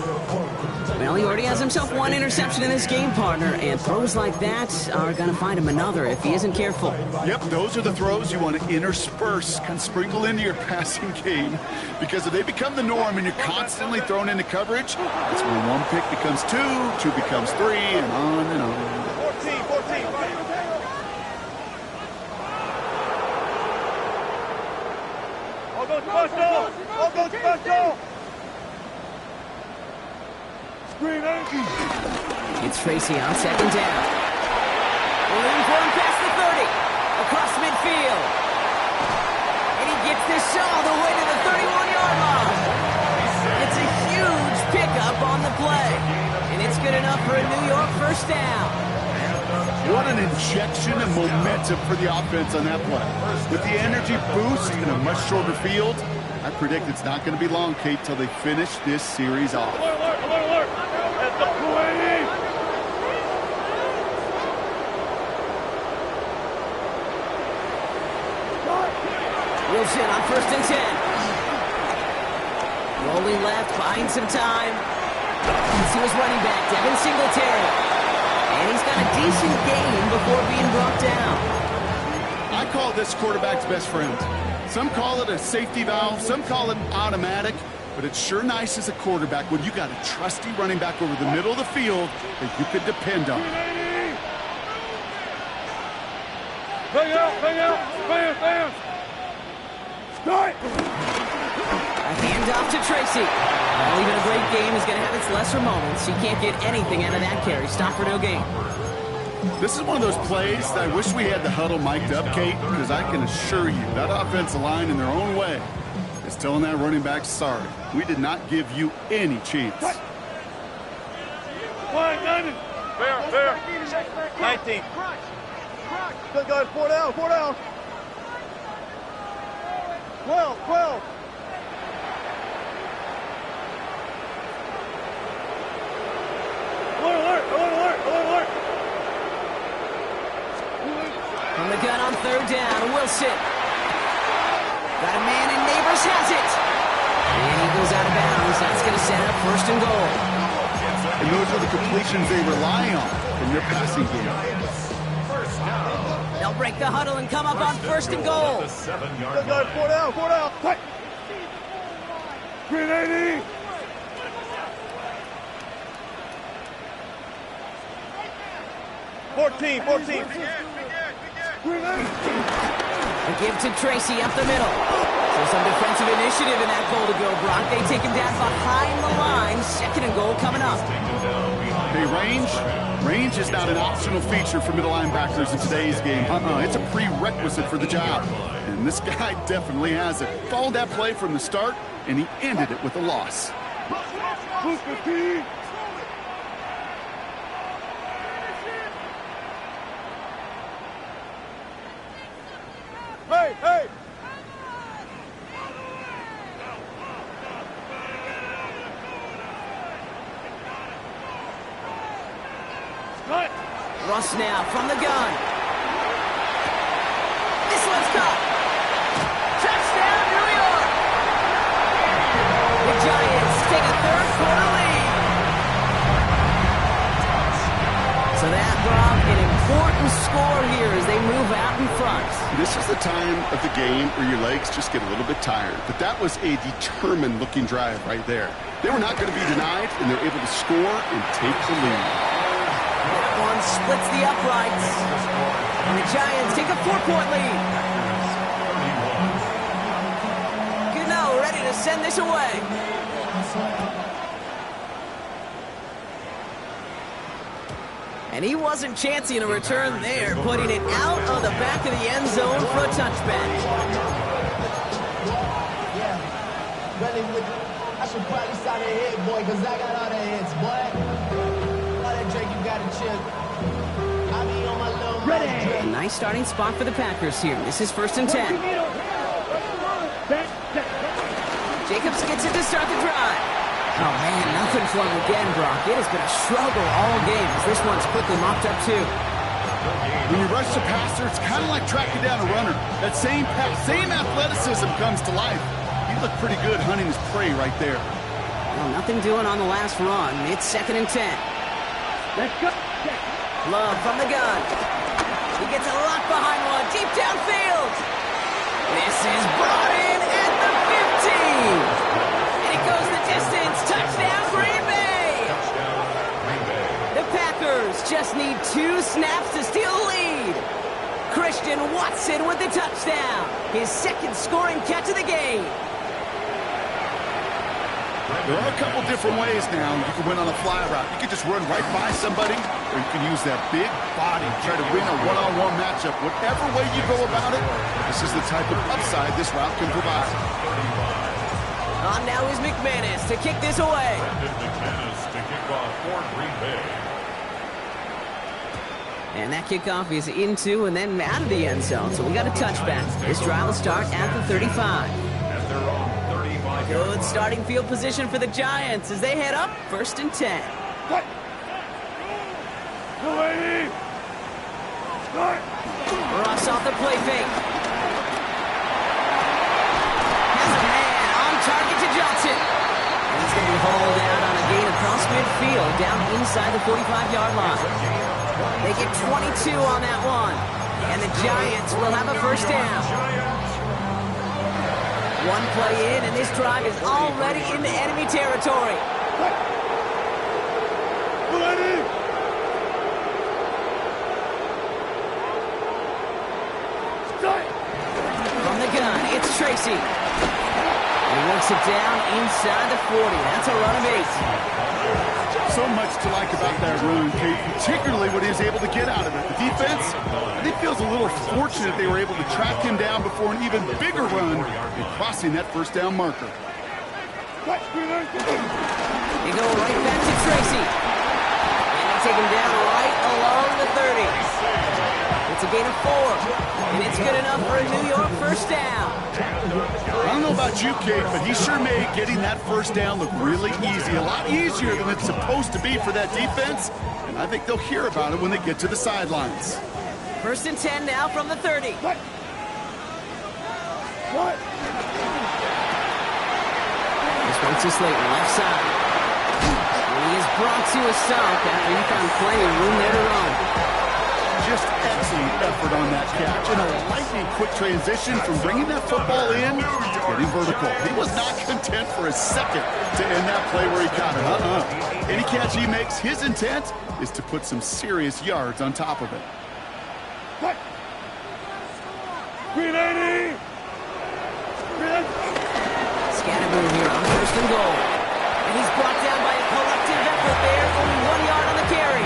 Well, he already has himself one interception in this game, partner, and throws like that are going to find him another if he isn't careful. Yep, those are the throws you want to intersperse, kind of sprinkle into your passing game, because if they become the norm and you're constantly thrown into coverage, that's when one pick becomes two becomes three, and on and on. 14. All goes special. Screen empty. It's Tracy on second down. Room for him past the 30. Across midfield. And he gets this all the way to the 31-yard line. It's a huge pickup on the play. And it's good enough for a New York first down. What an injection of momentum for the offense on that play. With the energy boost in a much shorter field, I predict it's not going to be long, Kate, till they finish this series off. Alert. That's the 280. Wilson on first and 10. Rolling left, buying some time. Let's see his running back, Devin Singletary. And he's got a decent gain before being brought down. I call this quarterback's best friend. Some call it a safety valve, some call it automatic, but it's sure nice as a quarterback when you got a trusty running back over the middle of the field that you can depend on. Bang out. Start. A handoff to Tracy. Well, even a great game is going to have its lesser moments. He can't get anything out of that carry. Stop for no gain. This is one of those plays that I wish we had the huddle mic'd up, Kate, because I can assure you that offensive line in their own way is telling that running back, sorry, we did not give you any chance. Fair. 19. Good guys, 4 down. 12. Alert. From the gun on third down, Wilson. Got a man and Neighbors has it. And he goes out of bounds. That's going to set up first and goal. And those are the completions they rely on in their passing game. They'll break the huddle and come up on first and goal. Good guys, 4 down. Quick. 380. Fourteen. A give to Tracy up the middle. So some defensive initiative in that goal to go, Brock. They take him down behind the line. Second and goal coming up. Hey, range is not an optional feature for middle linebackers in today's game. It's a prerequisite for the job. And this guy definitely has it. Followed that play from the start, and he ended it with a loss. Hey! Russ now from the gun. This one's caught. Touchdown, New York! The Giants take a third-quarter lead. So that, Rob, an important score here as they move out in front. This is the time of the game where your legs just get a little bit tired. But that was a determined-looking drive right there. They were not going to be denied, and they're able to score and take the lead. One splits the uprights. And the Giants take a 4-point lead. Gano ready to send this away. And he wasn't chancing a return there, putting it out of the back of the end zone for a touchback. I should probably start a hit, boy, because I got all the hits, boy. All that Drake, you got to chill. I be on my little Ready. A nice starting spot for the Packers here. This is first and 10. Jacobs gets it to start the drive. Oh, man, nothing for him again, Brock. It has been a struggle all game as this one's quickly mopped up, too. When you rush the passer, it's kind of like tracking down a runner. That same athleticism comes to life. He looked pretty good hunting his prey right there. Well, nothing doing on the last run. It's 2nd and 10. Let's go. Love from the gun. He gets a lock behind one, deep downfield. This is brought in at the 15. And it goes the distance. Touchdown, Green Bay. The Packers just need 2 snaps to steal the lead. Christian Watson with the touchdown. His 2nd scoring catch of the game. There are a couple different ways now. You can win on a fly route. You can just run right by somebody, or you can use that big body, try to win a one-on-one matchup. Whatever way you go about it, this is the type of upside this route can provide. On now is McManus to kick this away. McManus to kick off for Green Bay. And that kickoff is into and then out of the end zone. So we got a touchback. This drive will start at the 35. At their own 35. Good starting field position for the Giants as they head up 1st and 10. What? Go, 80. Start. Ross off the play fake. Has a man on target to Johnson. And he's going to be hauled out on a gain across midfield down inside the 45-yard line. They get 22 on that one. And the Giants will have a 1st down. One play in, and this drive is already into enemy territory. Go, 80. Start. From the gun, it's Tracy. He works it down inside the 40. That's a run of 8. So much to like about that run, Kate, particularly what he was able to get out of it. The defense, I think, feels a little fortunate they were able to track him down before an even bigger run in crossing that 1st down marker. They go right back to Tracy. And they take him down right along the 30. It's a gain of 4. And it's good enough for a New York 1st down. I don't know about you, Kate, but he sure made getting that 1st down look really easy. A lot easier than it's supposed to be for that defense. And I think they'll hear about it when they get to the sidelines. 1st and 10 now from the 30. What? This one's to Slayton, left side. And he is brought to a stop after he found plenty of room there to run. Just excellent effort on that catch. And a lightning quick transition from bringing that football in to getting vertical. He was not content for a second to end that play where he caught it. Any catch he makes, his intent is to put some serious yards on top of it. What? Green 80. Scatterboo here on 1st and goal. And he's brought down by a collective effort there. Only 1 yard on the carry.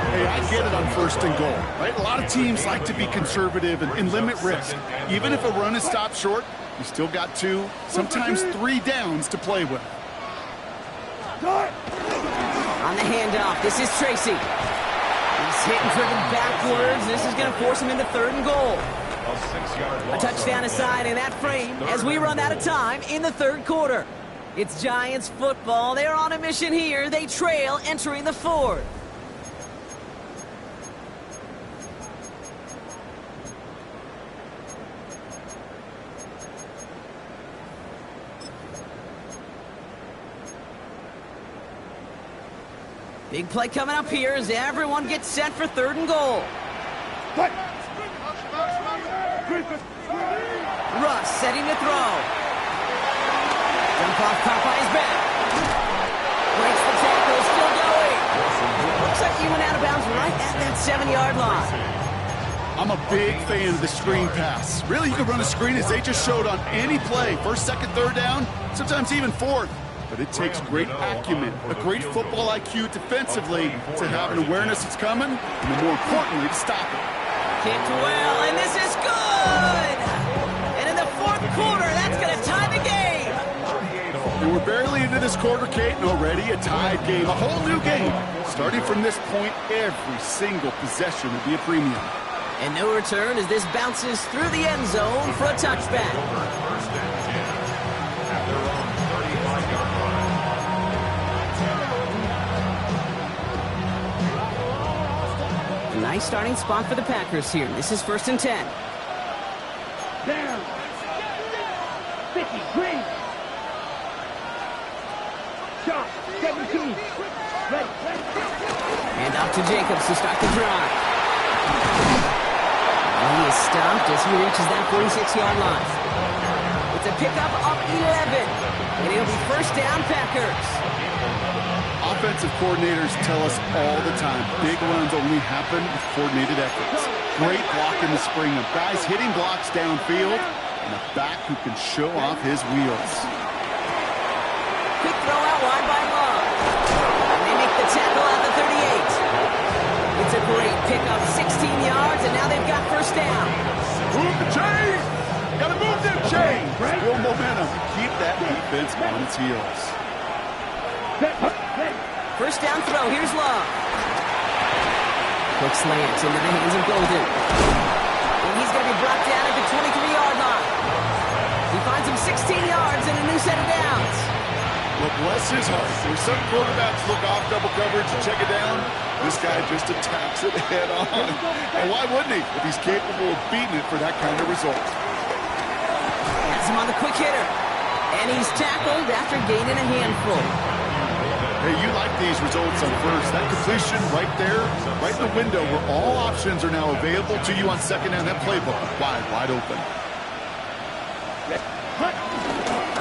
Hey, I get it on 1st and goal, right? A lot of teams like to be conservative and limit risk. Even if a run is stopped short, you still got 2, sometimes 3 downs to play with. On the handoff, this is Tracy. He's hit and driven backwards. This is going to force him into 3rd and goal. A touchdown aside in that frame as we run out of time in the 3rd quarter. It's Giants football. They're on a mission here. They trail entering the 4th. Big play coming up here as everyone gets set for 3rd and goal. What? Russ setting to throw. Jump off caught by his back. Breaks the tackle, still going. Looks like he went out of bounds right at that 7-yard line. I'm a big fan of the screen pass. Really, you can run a screen as they just showed on any play. 1st, 2nd, 3rd down, sometimes even 4th. But it takes great acumen, a great football IQ defensively to have an awareness it's coming, and more importantly, to stop it. Kicked well, and this is good! And in the 4th quarter, that's going to tie the game. And we're barely into this quarter, Kate, and already a tied game, a whole new game. Starting from this point, every single possession will be a premium. And no return as this bounces through the end zone for a touchback. 1st and 10 at their own 35-yard line. A nice starting spot for the Packers here. This is 1st and 10. Down. 50, green. Off to Jacobs to start the drive. And he is stopped as he reaches that 46-yard line. It's a pickup of 11. And it'll be first down, Packers. Offensive coordinators tell us all the time, big runs only happen with coordinated efforts. Great block in the spring of guys hitting blocks downfield and a back who can show off his wheels. Quick throw out wide by Love. And they make the tackle at the 38. It's a great pickup, 16 yards, and now they've got first down. Move the chain! Gotta move them chains! Build momentum. Keep that defense on its heels. First down throw, here's Love. Quick slant into the hands of Golden. And he's going to be brought down at the 23-yard line. He finds him 16 yards and a new set of downs. Well, bless his heart. There's some quarterbacks look off double coverage and check it down. This guy just attacks it head on. And why wouldn't he if he's capable of beating it for that kind of result? Has him on the quick hitter. And he's tackled after gaining a handful. Hey, you like these results on first. That completion right there, right in the window where all options are now available to you on second down. That playbook wide open.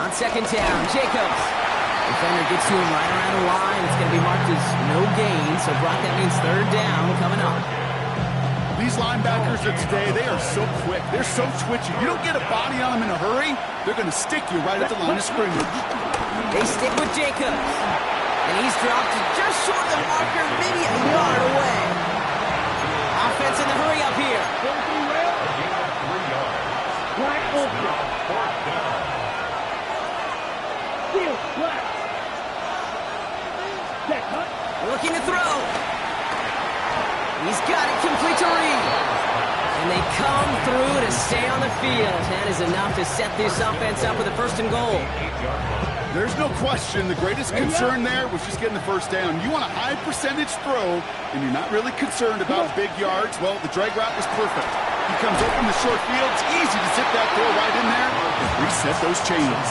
On second down, Jacobs. Defender gets to him right around the line. It's going to be marked as no gain, so Brock, that means third down coming up. These linebackers of today, they are so quick. They're so twitchy. You don't get a body on them in a hurry, they're going to stick you right at the line of scrimmage. They stick with Jacobs. And he's dropped just short of the marker, maybe a yard away. Offense in the hurry up here. Wide open. Steal, black. Set, cut. Looking to throw. He's got it complete to Reed. And they come through to stay on the field. That is enough to set this offense up with a first and goal. There's no question the greatest concern there was just getting the first down. You want a high percentage throw, and you're not really concerned about big yards. Well, the drag route was perfect. He comes open the short field. It's easy to zip that throw right in there and reset those chains.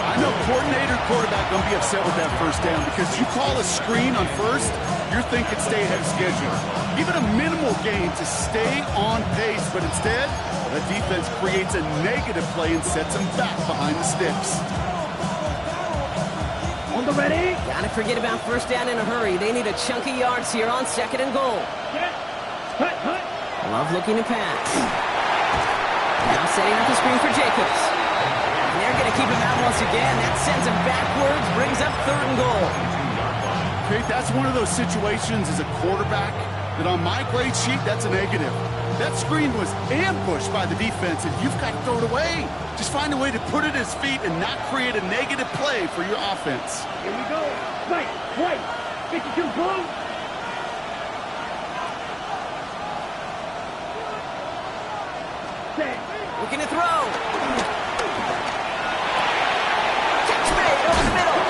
I know coordinator, quarterback going to be upset with that first down because you call a screen on first, you're thinking stay ahead of schedule. Even a minimal gain to stay on pace, but instead, the defense creates a negative play and sets them back behind the sticks. On the ready. Gotta forget about first down in a hurry. They need a chunk of yards here on second and goal. Set. Cut, cut. Love looking to pass. Now setting up the screen for Jacobs. And they're going to keep him out once again. That sends him backwards, brings up third and goal. Okay, that's one of those situations as a quarterback that on my grade sheet, that's a negative. That screen was ambushed by the defense, and you've got to throw it away. Just find a way to put it at his feet and not create a negative play for your offense. Here we go. Right, right. 52 blue. Set. Looking to throw. Catch made over the middle.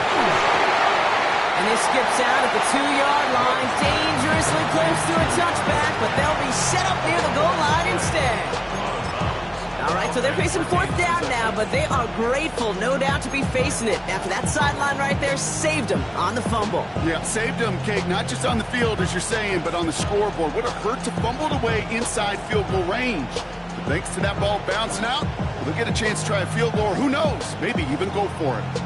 And this skips out at the 2-yard line. Dangerously close to a touchback, but they'll be set up near the goal line instead. All right, so they're facing fourth down now, but they are grateful, no doubt, to be facing it. After that sideline right there saved them on the fumble. Yeah, saved them, Kate, not just on the field, as you're saying, but on the scoreboard. Would have hurt to fumble it away inside field goal range. But thanks to that ball bouncing out, they'll get a chance to try a field goal, or who knows, maybe even go for it.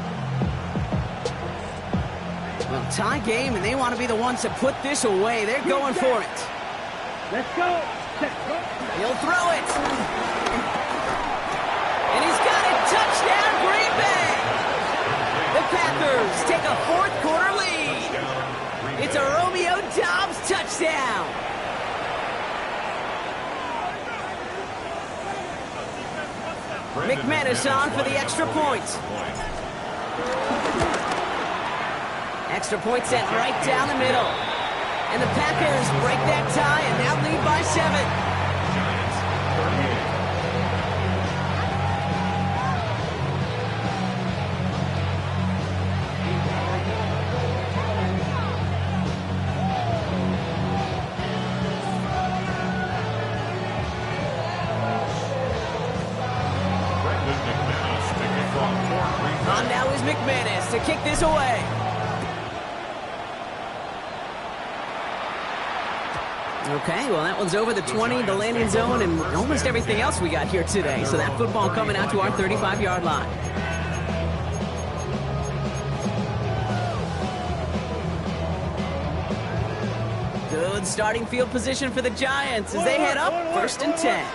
Well, tie game, and they want to be the ones to put this away. They're going for it. Let's go. Set. He'll throw it. And he's got it. Touchdown, Green Bay. The Packers take a fourth-quarter lead. It's a Romeo Doubs touchdown. McManus on for the extra point. Extra point set right down the middle. And the Packers break that tie and now lead by 7. On now is McManus to kick this away. Okay, well, that one's over the 20, the landing zone, and almost everything else we got here today. So that football coming out to our 35-yard line. Good starting field position for the Giants as they head up, 1st and 10.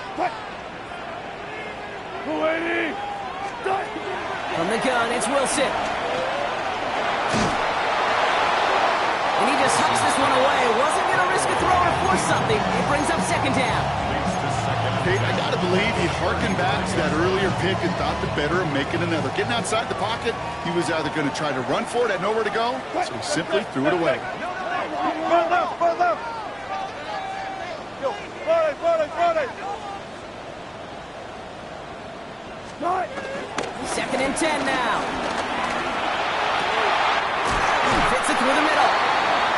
From the gun, it's Wilson. And he just hucks this one away. Wasn't going to risk a throw or force something. It brings up 2nd down. Hey, I got to believe he harkened back to that earlier pick and thought the better of making another. Getting outside the pocket, he was either going to try to run for it, had nowhere to go, so he simply threw it away. Run left, run left. Yo, run it. 2nd and 10 now. He fits it through the middle.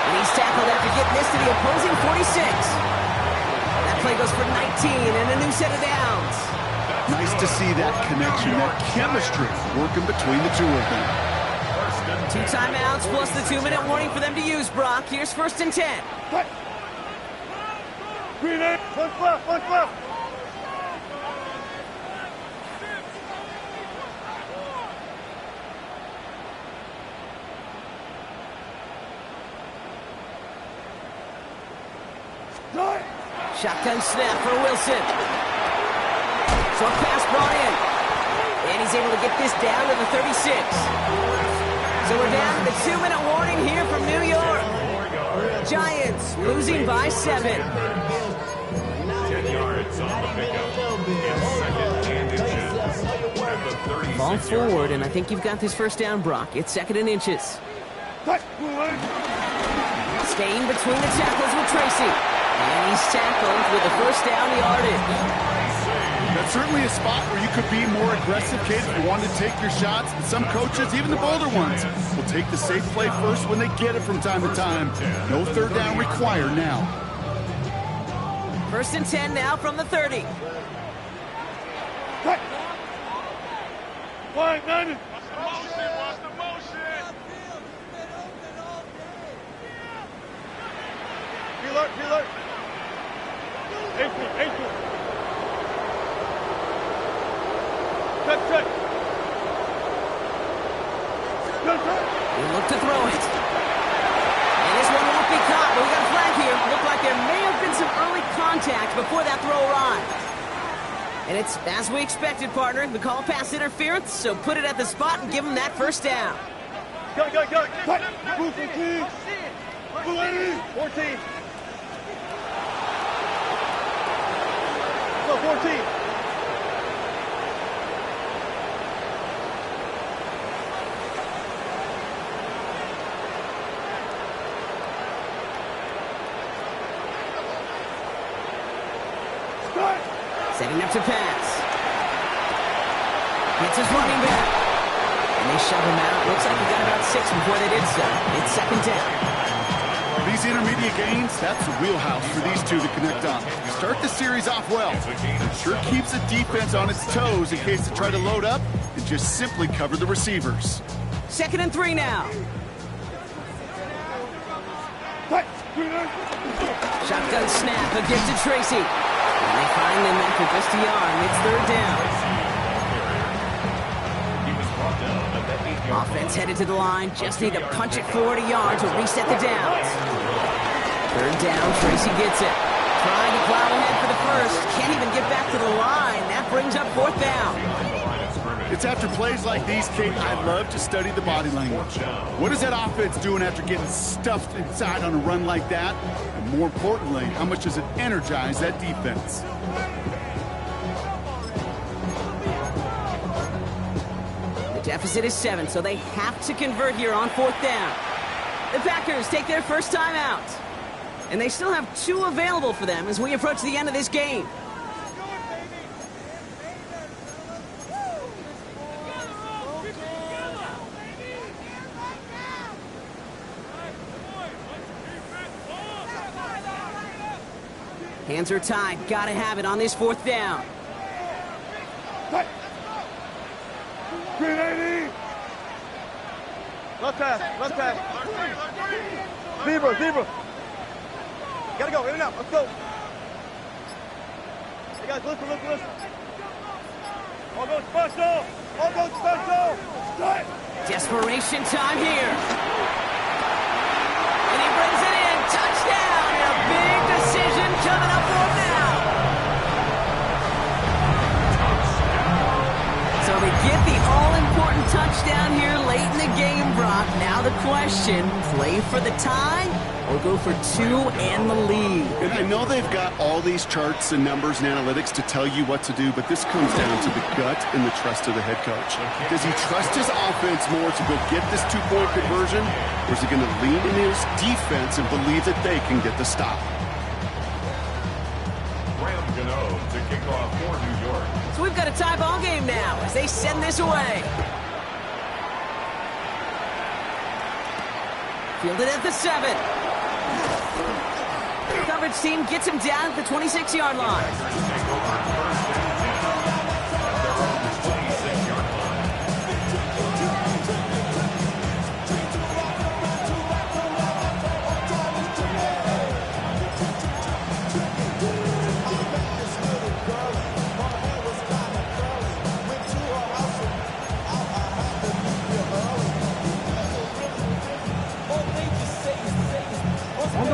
And he's tackled after getting this to the opposing 46. That play goes for 19 and a new set of downs. Nice to see that connection, that chemistry working between the two of them. 2 timeouts plus the 2-minute warning for them to use, Brock. Here's 1st and 10. Green 8, punch left. Shotgun snap for Wilson. Short pass brought in. And he's able to get this down to the 36. So we're down to the 2-minute warning here from New York. Giants losing by 7. 10 yards on the pickup. It's 2nd and inches. At the 36 Ball forward, and I think you've got this 1st down, Brock. It's 2nd and inches. Staying between the tackles with Tracy. And he's tackled with the 1st down yardage. That's certainly a spot where you could be more aggressive, kid, if you wanted to take your shots. And some coaches, even the bolder ones, will take the safe play first when they get it from time to time. No 3rd down required now. 1st and 10 now from the 30. Quiet, 90. Alert. 8-2. Check. He looked to throw it. And this one won't be caught, but we got a flag here. Looked like there may have been some early contact before that throw arrived. And it's as we expected, partner. The call pass interference, so put it at the spot and give him that 1st down. Go. 14. Go, 14. Setting up to pass. Hits his running back. And they shove him out. Looks like he got about 6 before they did so. It's 2nd down. These intermediate gains, that's the wheelhouse for these two to connect on. Start the series off well. It sure keeps the defense on its toes in case they try to load up and just simply cover the receivers. 2nd and 3 now. Shotgun snap, a gift to Tracy. And they find them after just a yard. It's 3rd down. Offense headed to the line. Just need to punch it forward a yard to reset the downs. 3rd down, Tracy gets it. Trying to plow ahead for the 1st. Can't even get back to the line. That brings up 4th down. It's after plays like these, Kate, I love to study the body language. What is that offense doing after getting stuffed inside on a run like that? And more importantly, how much does it energize that defense? The deficit is 7, so they have to convert here on 4th down. The Packers take their 1st time out. And they still have 2 available for them as we approach the end of this game. Hands are tied. Gotta have it on this 4th down. Green 80. Left pass. Zebra. Gotta go, in and out, let's go. Hey guys, listen. All goes special! All goes special! Strike! Desperation time here. And he brings it in. Touchdown! And a big decision coming up for him now. So they get the all-important touchdown here late in the game, Brock. Now the question, play for the tie or go for two and the lead? And I know they've got all these charts and numbers and analytics to tell you what to do, but this comes down to the gut and the trust of the head coach. Does he trust his offense more to go get this two-point conversion, or is he going to lean in his defense and believe that they can get the stop? To kick off for New York. So we've got a tie ball game now as they send this away. Fielded at the 7. The coverage team gets him down at the 26-yard line. Take over first and 10 at their own 26-yard line.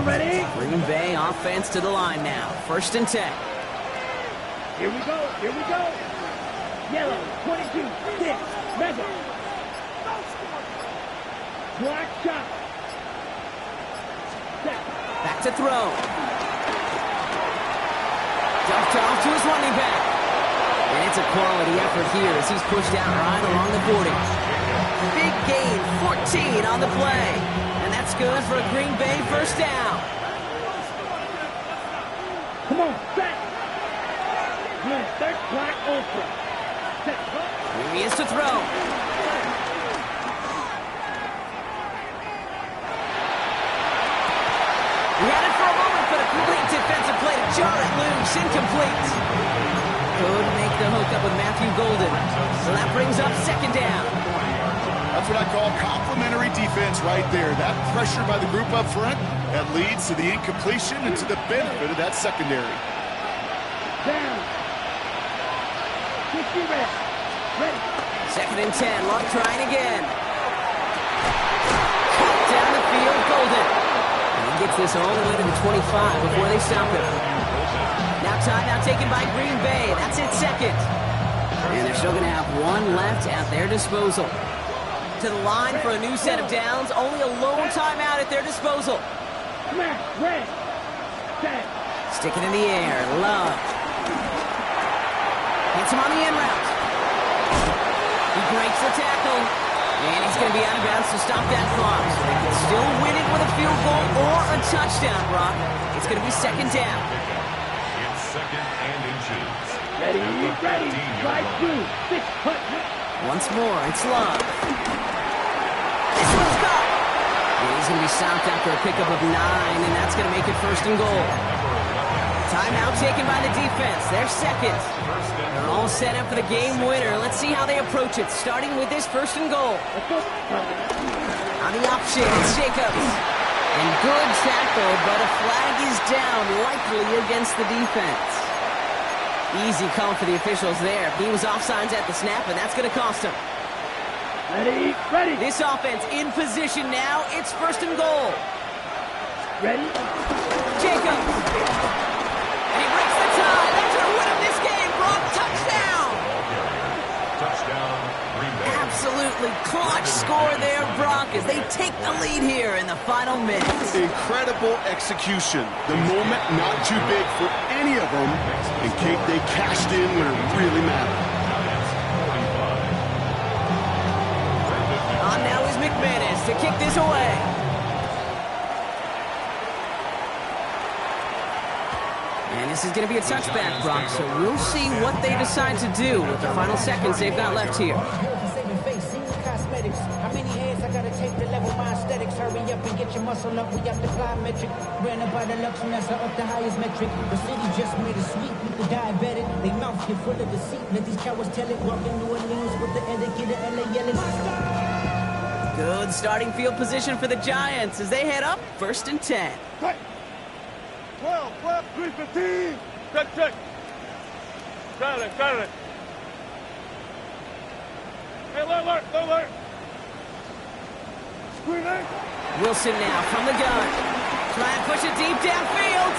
Ready? Green Bay offense to the line now. First and 10. Here we go. Yellow, 22, 6, Mega. Black shot. Set. Back to throw. Dumped off to his running back. And it's a quality effort here as he's pushed out right along the 40. Big gain, 14 on the play. And that's good for a Green Bay first down. Come on, set. Blue, third, black, ultra. Set. Here he is to throw. He had it for a moment, but a complete defensive play to jar it loose. Incomplete. Couldn't make the hook up with Matthew Golden. So that brings up second down. That's what I call complimentary defense right there. That pressure by the group up front, that leads to the incompletion and to the benefit of that secondary. Down. 50 red. Ready. Second and 10. Love trying again. Down the field, Golden. And he gets this all the way to the 25 before they stop him. Now timeout taken by Green Bay. That's it, second. And they're still going to have one left at their disposal. To the line for a new set of downs. Only a lone timeout at their disposal. Smash, red. Set. Stick it in the air. Love. Hits him on the end route. He breaks the tackle. And he's going to be out of bounds to stop that clock. So they can still win it with a field goal or a touchdown, Brock. It's going to be second down. It's second and inches. Ready. Slide through. 6 putt. Once more, it's Love. This one's caught. And he's going to be stopped after a pickup of 9, and that's going to make it first and goal. Timeout taken by the defense. They're second. They're all set up for the game winner. Let's see how they approach it, starting with this first and goal. On the option, it's Jacobs. And good tackle, but a flag is down, likely against the defense. Easy call for the officials there. He was offsides at the snap, and that's going to cost him. Ready. This offense in position now. It's first and goal. Ready. Jacobs. And he breaks the tie. That's going to win him this game. Brock, touchdown. Touchdown, Green Bay. Absolutely clutch score there, Brock, as they take the lead here in the final minutes. Incredible execution. The moment not too big for any of them. And Kate, they cashed in when it really mattered. On now is McManus to kick this away. And this is going to be a touchback, Brock, so we'll see what they decide to do with the final seconds they've got left here. How many heads I gotta take to level my aesthetics? Hurry up and get your muscle up. We got the plyometric. Ran up by the Lux and that's up the highest metric. The city just made it sweet with the diabetic. They mouth get full of deceit. Let these cowards tell it. Walking New Orleans with the etiquette of LA yelling. Good starting field position for the Giants as they head up first and 10. 12, 12, 315. Check. Got it. Hey, alert. Screen A. Wilson now from the gun. Try and push it deep downfield.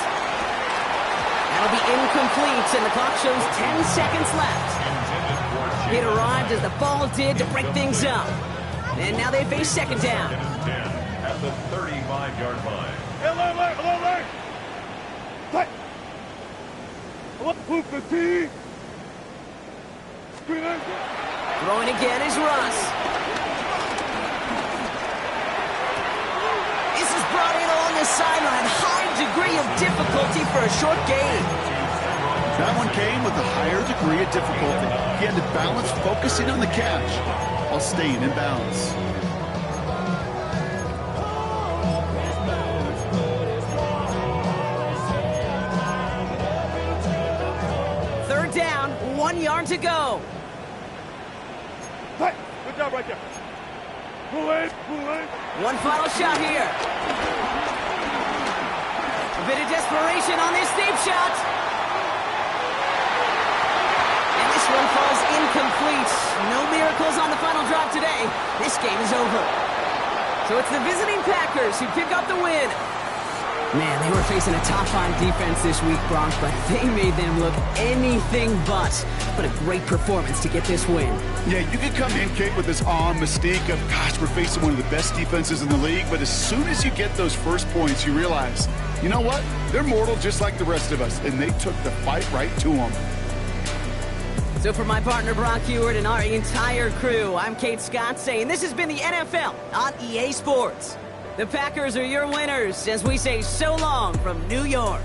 That'll be incomplete, and the clock shows 10 seconds left. It arrived as the ball did to break things up. And now they face second down. At the 35-yard line. Hey, alert. Fight. 215. Screen A. Throwing again is Russ. This is brought in along the sideline. High degree of difficulty for a short gain. That one came with a higher degree of difficulty. He had to balance focusing on the catch while staying in balance. Third down, 1 yard to go. Hey, good job right there. Pull in. One final shot here. A bit of desperation on this deep shot. And this one falls incomplete. No miracles on the final drive today. This game is over. So it's the visiting Packers who pick up the win. Man, they were facing a top-line defense this week, Bronx, but they made them look anything but. What a great performance to get this win. Yeah, you could come in, Kate, with this awe and mystique of, gosh, we're facing one of the best defenses in the league, but as soon as you get those first points, you realize, you know what? They're mortal just like the rest of us, and they took the fight right to them. So for my partner, Brock Heward, and our entire crew, I'm Kate Scott saying this has been the NFL on EA Sports. The Packers are your winners as we say so long from New York.